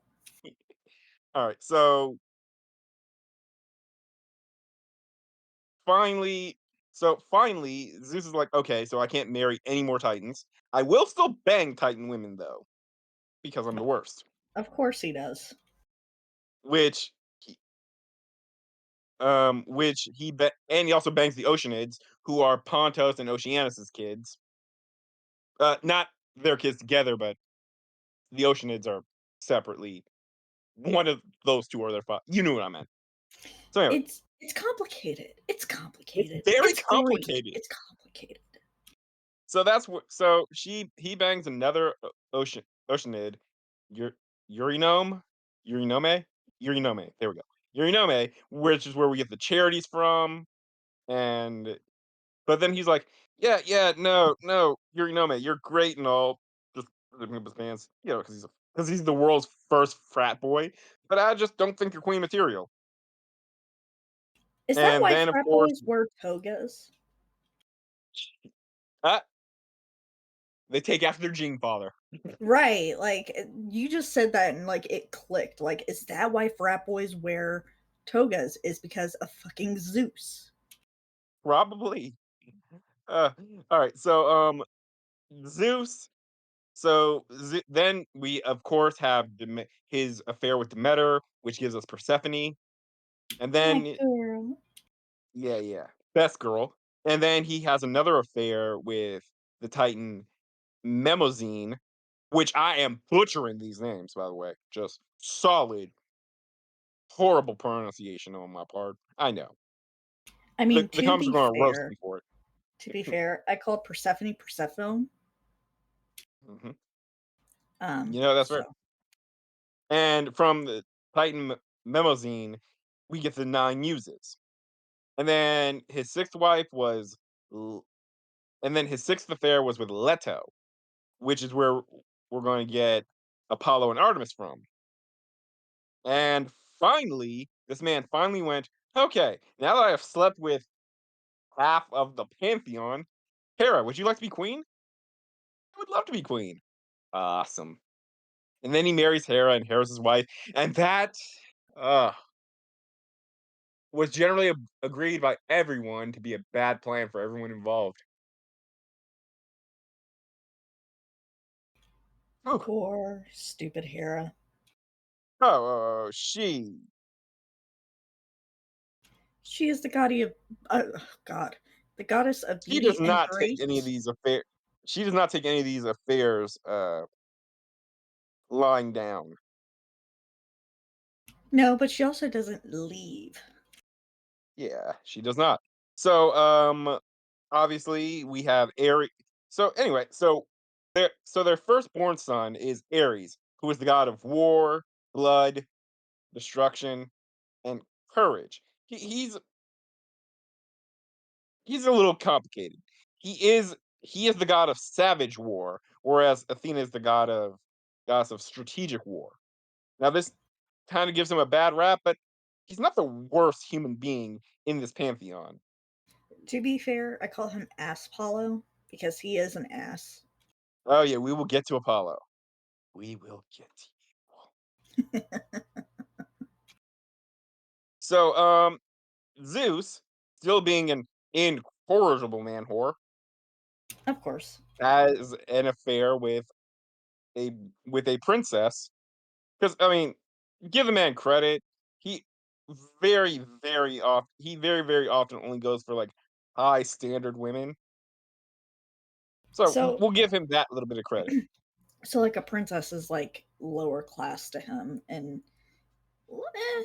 All right, finally, finally, Zeus is like, okay, so I can't marry any more Titans. I will still bang Titan women though, because I'm the worst. Of course he does. Which he, and he also bangs the Oceanids, who are Pontos and Oceanus's kids. Not their kids together, but the Oceanids are separately. One of those two are their father. You knew what I meant. So anyway, It's complicated. It's it's complicated. very It's Greek. complicated. It's complicated. So that's what. So he bangs another Oceanid, Ur- Urinome, Urinome, Urinome. There we go. Urinome, which is where we get the charities from, and but then he's like, yeah, yeah, no, no, Urinome, you're great and all, just ripping up his pants, because he's the world's first frat boy, but I just don't think you're queen material. Is that And why then of frat course, boys wear togas? uh, they take after their gene father. Right, you just said that and, it clicked, is that why frat boys wear togas is because of fucking Zeus? Probably. Uh, all right, so Zeus. So then we of course have his affair with Demeter, which gives us Persephone, and My then girl. yeah, yeah, best girl, and then he has another affair with the Titan Mnemosyne, which I am butchering these names, by the way. Just solid, horrible pronunciation on my part. I know. I The mean, the comments are gonna roast me for to be it. fair, I called Persephone Persephone, Mhm. That's right. so And from the Titan Mnemosyne, we get the 9 muses. And then his 6th wife was L and then his 6th affair was with Leto, which is where we're gonna get Apollo and Artemis from. And finally, this man finally went, "Okay, now that I have slept with half of the pantheon, Hera, would you like to be queen?" "I would love to be queen." "Awesome." And then he marries Hera, and Hera's his wife, and that, uh, was generally agreed by everyone to be a bad plan for everyone involved. Whew. poor stupid Hera. Oh, she She is the god, the goddess of She does beauty and not take any of grace. these affairs. She does not take any of these affairs lying down. No, but she also doesn't leave. Yeah, she does not. So obviously we have Ares. So anyway, their firstborn son is Ares, who is the god of war, blood, destruction, and courage. He's a little complicated. He is the god of savage war, whereas Athena is the goddess of strategic war. Now this kind of gives him a bad rap, but he's not the worst human being in this pantheon. To be fair, I call him Ass Apollo because he is an ass. Oh yeah, we will get to Apollo. We will get to you. So Zeus, still being an incorrigible man whore, Of course. has an affair a with a princess. Because I mean, give the man credit. He very, very often only goes for like high standard women. So So we'll give him that little bit of credit. so, like, a princess is, lower class to him, and eh,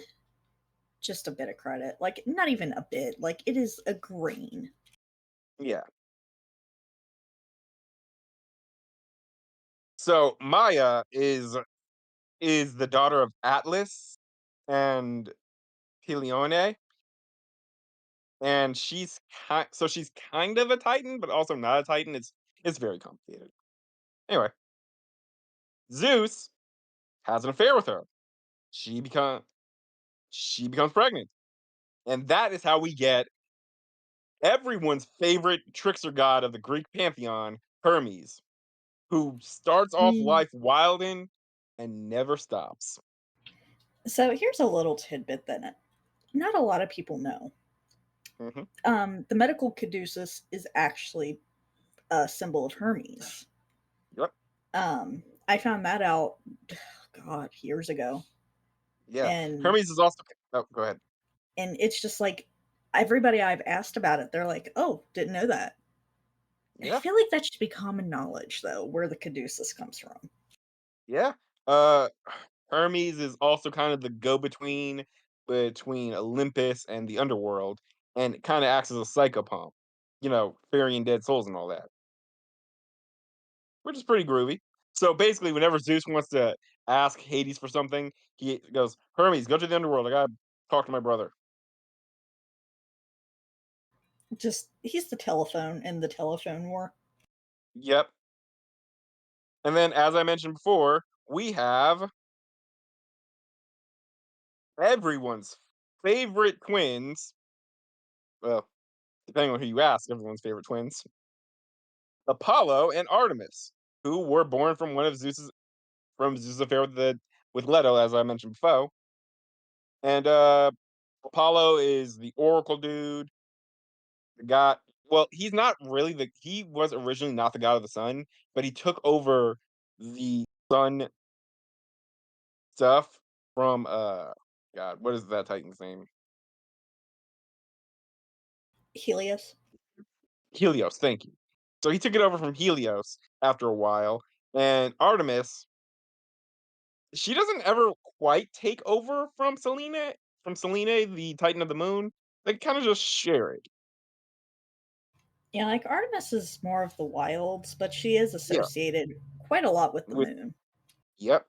just a bit of credit. Like, not even a bit. Like, it is a grain. Yeah. So Maya is the daughter of Atlas and Peleone, and she's kind of a Titan, but also not a Titan. It's very complicated. Anyway, Zeus has an affair with her. She become she becomes pregnant, and that is how we get everyone's favorite trickster god of the Greek pantheon, Hermes, who starts off Mm. life wildin' and never stops. So here's a little tidbit that not a lot of people know. Hmm. The medical caduceus is actually a symbol of Hermes. Yep. I found that out, God, years ago, Yeah. and Hermes is also. Oh, go ahead. it's just like everybody I've asked about it, they're like, "Oh, didn't know that." I Yeah. feel like that should be common knowledge, though, where the caduceus comes from. Yeah. Uh, Hermes is also kind of the go-between between Olympus and the underworld, and it kind of acts as a psychopomp, ferrying dead souls and all that, which is pretty groovy. So basically, whenever Zeus wants to ask Hades for something, he goes, "Hermes, go to the underworld. I gotta talk to my brother." Just he's the telephone in the telephone war. Yep. And then, as I mentioned before, we have everyone's favorite twins. Well, depending on who you ask, everyone's favorite twins, Apollo and Artemis, who were born from one of Zeus's affair with Leto, as I mentioned before. And Apollo is the Oracle dude. The god. Well, he's not really the. He was originally not the god of the sun, but he took over the sun stuff from God. What is that Titan's name? Helios. Helios. Thank you. So he took it over from Helios after a while, and Artemis, she doesn't ever quite take over from Selene, the Titan of the Moon. They kind of just share it. Yeah, like Artemis is more of the wilds, but she is Yeah. associated quite a lot with the With moon. Yep.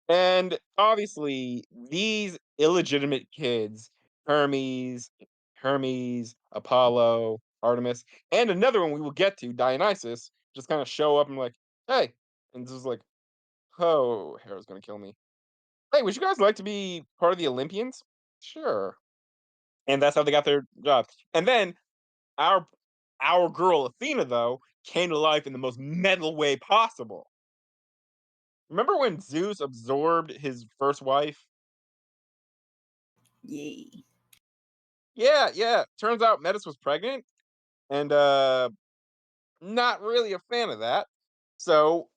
And obviously, these illegitimate kids, Hermes, Apollo, Artemis, and another one we will get to, Dionysus, just kind of show up and like, hey, and just like, oh, Hera's gonna kill me. Hey, would you guys like to be part of the Olympians? Sure. And that's how they got their job. And then our our girl Athena, though, came to life in the most metal way possible. Remember when Zeus absorbed his first wife? Yay. Yeah, yeah. Turns out Metis was pregnant, and not really a fan of that. So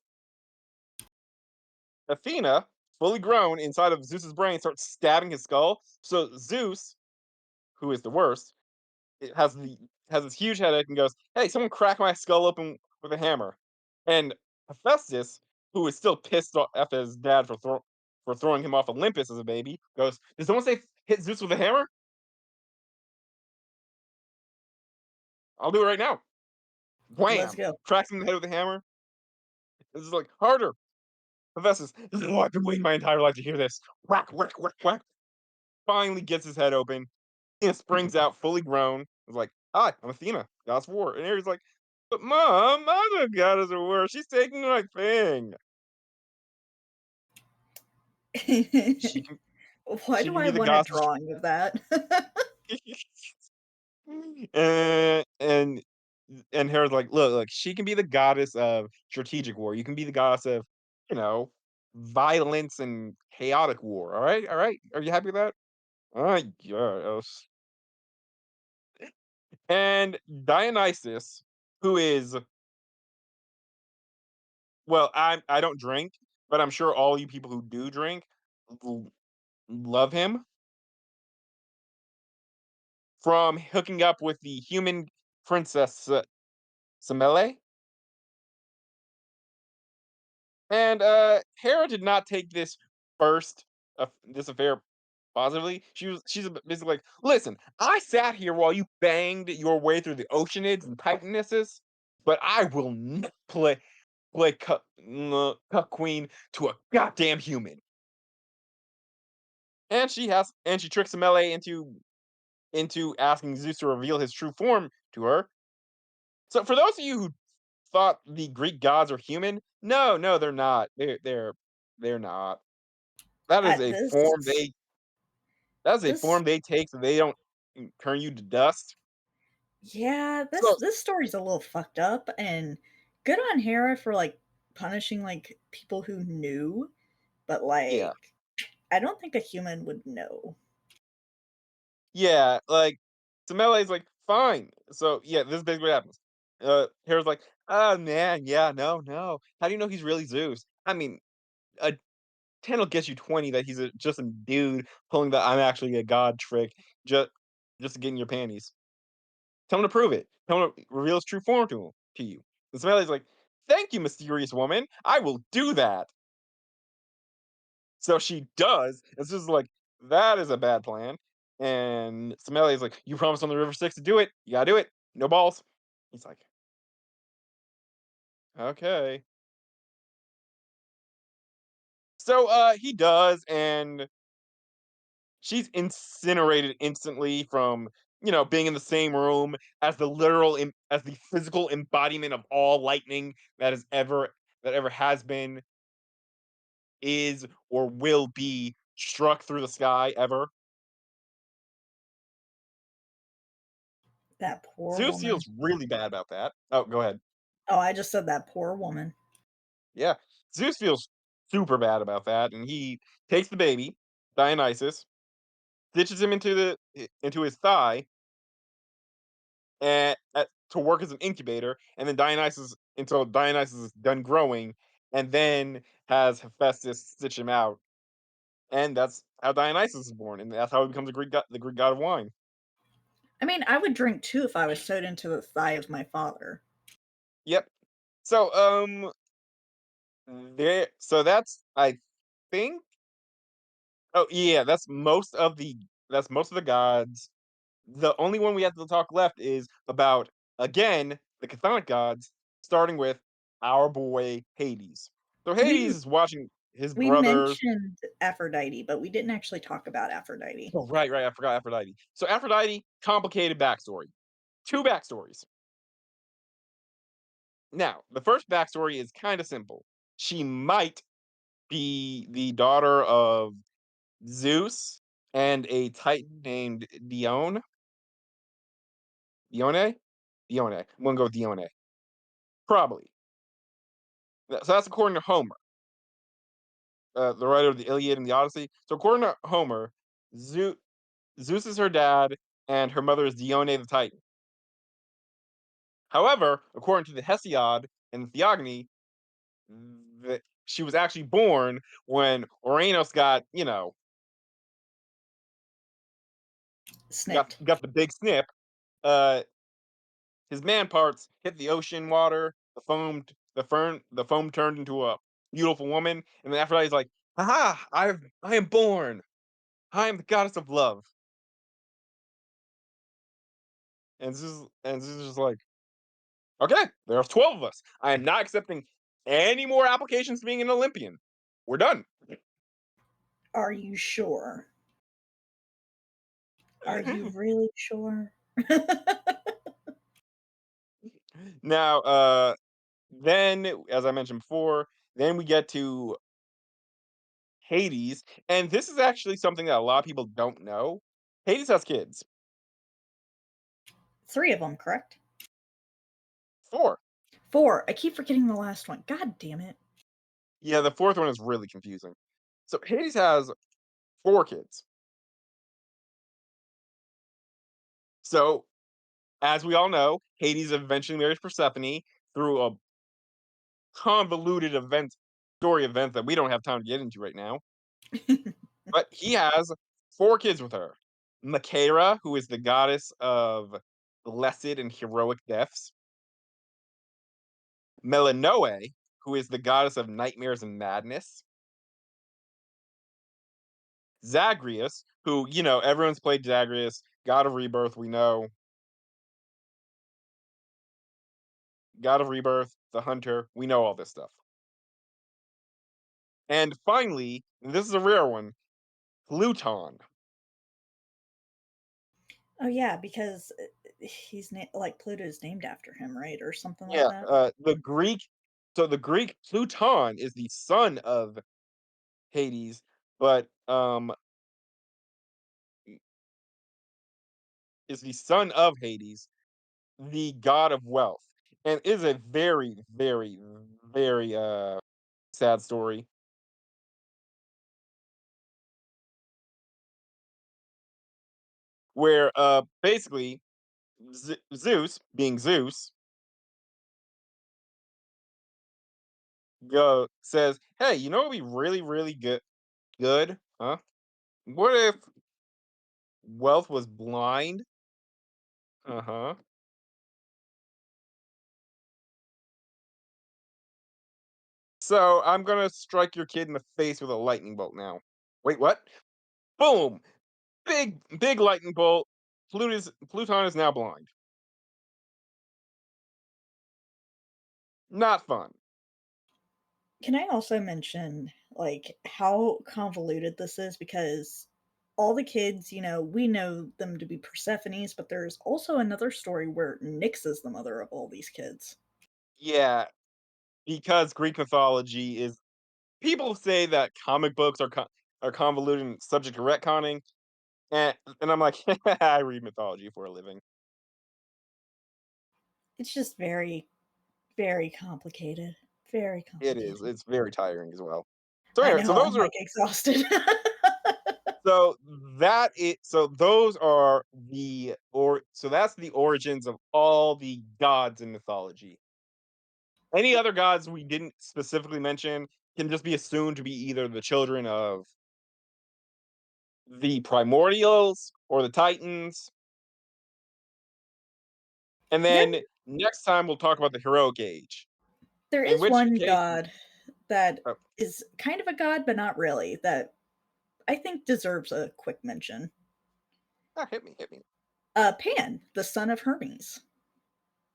Athena, fully grown inside of Zeus's brain, starts stabbing his skull. So Zeus, who is the worst, it has this huge headache and goes, "Hey, someone crack my skull open with a hammer." And Hephaestus, who is still pissed off at his dad for throwing him off Olympus as a baby, goes, "Did someone say hit Zeus with a hammer? I'll do it right now." Let's Wham! go. Cracks him in the head with a hammer. This is like harder. Hephaestus, this is oh, I've been waiting my entire life to hear this. Whack, whack, whack, whack. Finally gets his head open. He springs out fully grown. He's like, "Hi, I'm Athena, goddess of war." And Ares like, "But mom, I'm the goddess of war. She's taking my thing. She can Why she do can I be the want a goddess of drawing of that? and and Hera's like, look, she can be the goddess of strategic war. You can be the goddess of, you know, violence and chaotic war. All right, all right. Are you happy with that? I guess. And Dionysus, who is well, I don't drink, but I'm sure all you people who do drink l- love him from hooking up with the human princess Semele. And Hera did not take this affair positively. Basically like, listen, I sat here while you banged your way through the Oceanids and Titanesses, but I will not play cuck queen to a goddamn human. And she tricks Melee into asking Zeus to reveal his true form to her. So for those of you who thought the Greek gods are human, no, no, they're not. They're not. That is Uh, a form this they that is a this form they take so they don't turn you to dust. yeah, this So this story's a little fucked up, and good on Hera for, like, punishing, like, people who knew, but, yeah, like, I don't think a human would know. yeah, like Melee's like, fine. So yeah, this is basically what happens. Hera's like, oh man, yeah, no, no. How do you know he's really Zeus? I mean, a 10 will get you 20 that just a dude pulling the I'm actually a god trick just just to get in your panties. Tell him to prove it. Tell him to reveal his true form to you. And Smiley's like, thank you, mysterious woman. I will do that. So she does. It's just like, that is a bad plan. And Smiley's like, you promised on the River Styx to do it. You gotta do it. No balls. He's like, okay. So he does, and she's incinerated instantly from, being in the same room as as the physical embodiment of all lightning that ever has been, is, or will be struck through the sky ever. That poor Zeus woman. feels really bad about that. Oh, go ahead. Oh, I just said that poor woman. Yeah. Zeus feels super bad about that, and he takes the baby, Dionysus, stitches him into his thigh, to work as an incubator, and then Dionysus until Dionysus is done growing, and then has Hephaestus stitch him out, and that's how Dionysus is born, and that's how he becomes the Greek god of wine. I mean, I would drink too if I was sewed into the thigh of my father. Yep. So that's I think. Oh yeah, that's most of the gods. The only one we have to talk left is about, again, the chthonic gods, starting with our boy Hades. So We Hades is watching his we brothers. mentioned Aphrodite, but we didn't actually talk about Aphrodite. Oh, right, right, I forgot Aphrodite. So Aphrodite, complicated backstory. Two backstories. Now, the first backstory is kind of simple. She might be the daughter of Zeus and a Titan named Dione? Dione. I'm gonna go with Dione. Probably. So that's according to Homer, the writer of the Iliad and the Odyssey. So according to Homer, Zeus, Zeus is her dad, and her mother is Dione the Titan. However, according to the Hesiod and the Theogony, she was actually born when Uranus Snipped. got the big snip. Uh, his man parts hit the ocean water. The foam turned into a beautiful woman, and then Aphrodite's like, "Haha! I am born. I am the goddess of love." And this is just like, okay, there's 12 of us. I am not accepting any more applications to being an Olympian. We're done. Are you sure? Are you really sure? Now, then, as I mentioned before, then we get to Hades, and this is actually something that a lot of people don't know. Hades has kids. 3 of them, correct? Four. 4. I keep forgetting the last one. God damn it. Yeah, the fourth one is really confusing. So Hades has four kids. So, as we all know, Hades eventually marries Persephone through a convoluted story event that we don't have time to get into right now. But he has four kids with her. Machaira, who is the goddess of blessed and heroic deaths. Melinoe, who is the goddess of nightmares and madness. Zagreus, who, everyone's played Zagreus, god of rebirth, we know. God of rebirth, the hunter, we know all this stuff. And finally, and this is a rare one, Pluton. Oh yeah, because like Pluto's named after him, right, or something like Yeah, that. the Greek Pluton is the son of Hades, but is the son of Hades, the god of wealth, and is a very, very, very sad story where basically Zeus, being Zeus, says, "Hey, you know what would be really, really good, huh? What if wealth was blind?" Uh huh. So I'm gonna strike your kid in the face with a lightning bolt now. Wait, what? Boom! Big, big lightning bolt. Pluton is now blind. Not fun. Can I also mention, like, how convoluted this is? Because all the kids, we know them to be Persephones, but there's also another story where Nyx is the mother of all these kids. Yeah, because Greek mythology is. People say that comic books are convoluted and subject to retconning, and I'm like, I read mythology for a living. It's just very, very complicated. Very It is. complicated. It's very tiring as well. So I anyway, so know, those I'm, are like, exhausted. so that it so those are the or so that's the origins of all the gods in mythology. Any other gods we didn't specifically mention can just be assumed to be either the children of the primordials or the titans. And There then next time we'll talk about the heroic age. there In is which one case, god that oh, is kind of a god, but not really, that I think deserves a quick mention. hit me, hit me. Pan, the son of Hermes.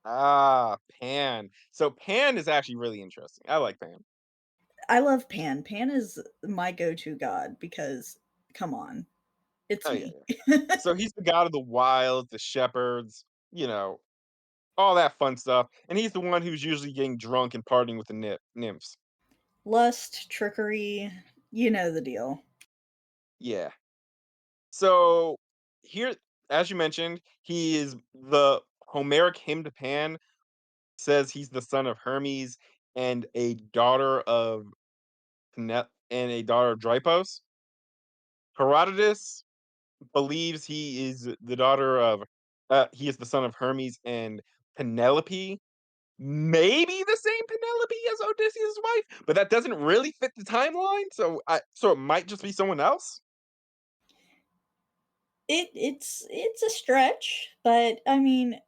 Ah, Pan. So Pan is actually really interesting. I like Pan. I love Pan. Pan is my go-to god because come on, it's Oh yeah, me. yeah. So he's the god of the wild, the shepherds, all that fun stuff. And he's the one who's usually getting drunk and partying with the nymphs. Lust, trickery, you know the deal. Yeah. So here, as you mentioned, he is the Homeric hymn to Pan says he's the son of Hermes and a daughter of and a daughter of Drypos. Herodotus believes he is the son of Hermes and Penelope. Maybe the same Penelope as Odysseus' wife, but that doesn't really fit the timeline. So it might just be someone else. It's a stretch, but I mean,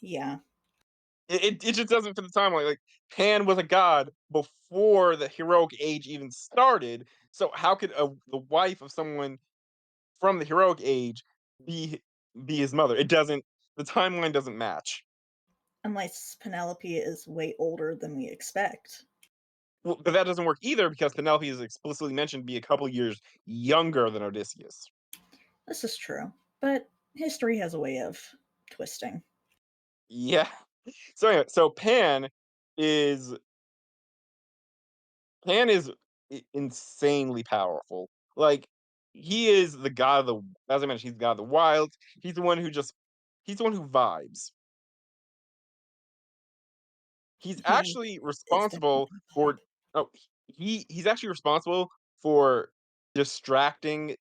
yeah. It just doesn't fit the timeline. Like Pan was a god before the heroic age even started. So how could the wife of someone from the heroic age be be his mother? It doesn't. The timeline doesn't match. Unless Penelope is way older than we expect. Well, but that doesn't work either because Penelope is explicitly mentioned to be a couple years younger than Odysseus. This is true, but history has a way of twisting. Yeah. So anyway, so is Pan is insanely powerful. Like he is the god of the as I mentioned, he's the god of the wild. He's the one who just he's the one who vibes. He's He actually is responsible definitely a vibe. for oh he's actually responsible for distracting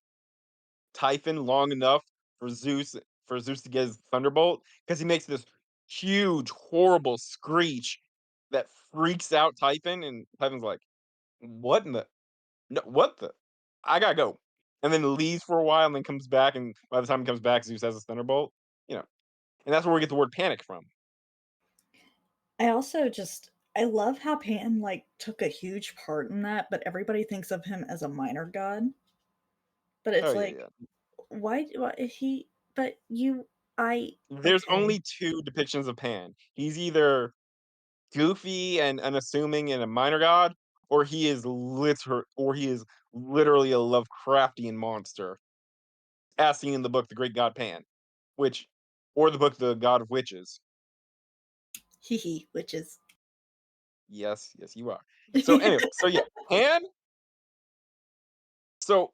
Typhon long enough for Zeus to get his thunderbolt because he makes this huge, horrible screech that freaks out Typhon, and Typhon's like, "What in the no? What the? I gotta go," and then leaves for a while, and then comes back, and by the time he comes back, Zeus has his thunderbolt. You know, and that's where we get the word panic from. I also just I love how Pan, like, took a huge part in that, but everybody thinks of him as a minor god. But Oh it's yeah, like, yeah. why he but you I There's okay. only two depictions of Pan. He's either goofy and unassuming and a minor god, or he is literally a Lovecraftian monster, as seen in the book The Great God Pan, which or the book The God of Witches. Hee hee, witches. Yes, yes, you are. So anyway, so yeah, Pan. So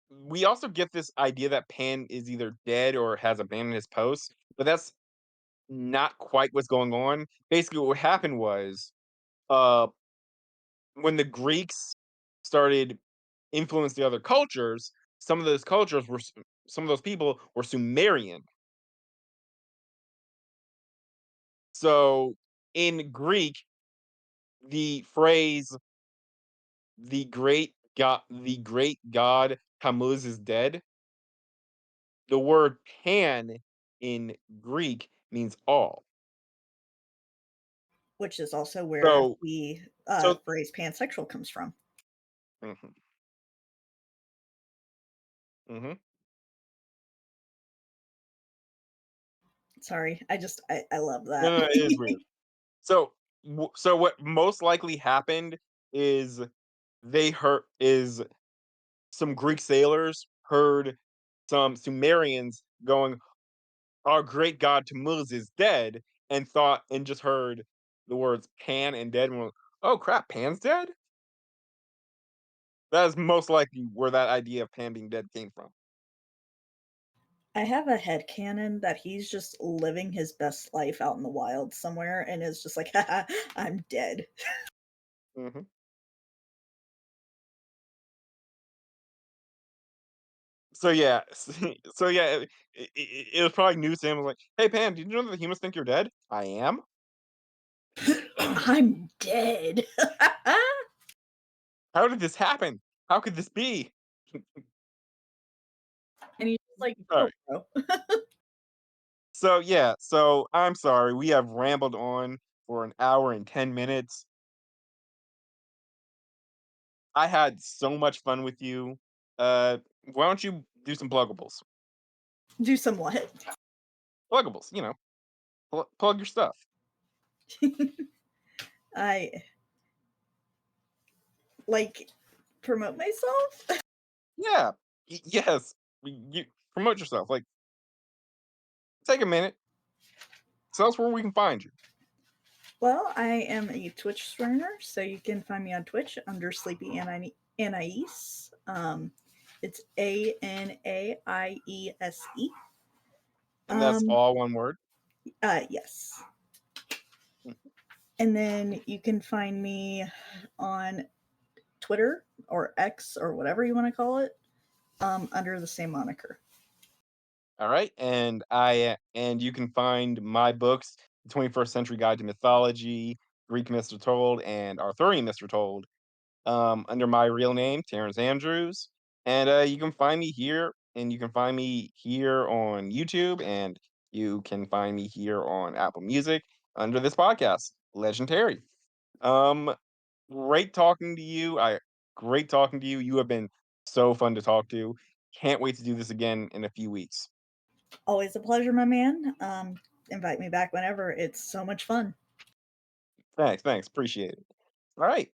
we also get this idea that Pan is either dead or has abandoned his post, but that's not quite what's going on. Basically, what happened was, uh, when the Greeks started influence the other cultures, some of those cultures were some of those people were Sumerian. So in Greek, the phrase the great god Tammuz is dead, the word pan in Greek means all. Which is also where So the, so phrase pansexual comes from. mhm, mhm. Sorry, I love No, that. no, it is weird. So so what most likely happened is is some Greek sailors heard some Sumerians going, "Our great god Tammuz is dead," and thought and just heard the words Pan and dead and went, "Oh crap, Pan's dead?" That is most likely where that idea of Pan being dead came from. I have a headcanon that he's just living his best life out in the wild somewhere and is just like, "Haha, I'm dead." Mhm. So yeah, so yeah, it was probably news to him. Was like, "Hey Pan, did you know that the humans think you're dead?" I am. I'm dead. How did this happen? How could this be? And he's just like, All "Chill, right. bro." So yeah, so I'm sorry we have rambled on for an hour and 10 minutes. I had so much fun with you. Why don't you do some pluggables? Do some what? Pluggables, plug your stuff. I like, promote myself? Yeah, yes. You promote yourself. Like, take a minute. Tell us where we can find you. Well, I am a Twitch streamer, so you can find me on Twitch under SleepyAnaise. It's Anaiese. And that's Um, all one word. yes. Mhm. And then you can find me on Twitter or X or whatever you want to call it, under the same moniker. All right, and you can find my books, The 21st Century Guide to Mythology, Greek Myths Retold, and Arthurian Myths Retold, under my real name, Terrence Andrews. And you can find me here, and you can find me here on YouTube, and you can find me here on Apple Music under this podcast, Legendary. Um, great talking to you. Great talking to you. You have been so fun to talk to. Can't wait to do this again in a few weeks. Always a pleasure, my man. Invite me back whenever. It's so much fun. Thanks, appreciate it. All right.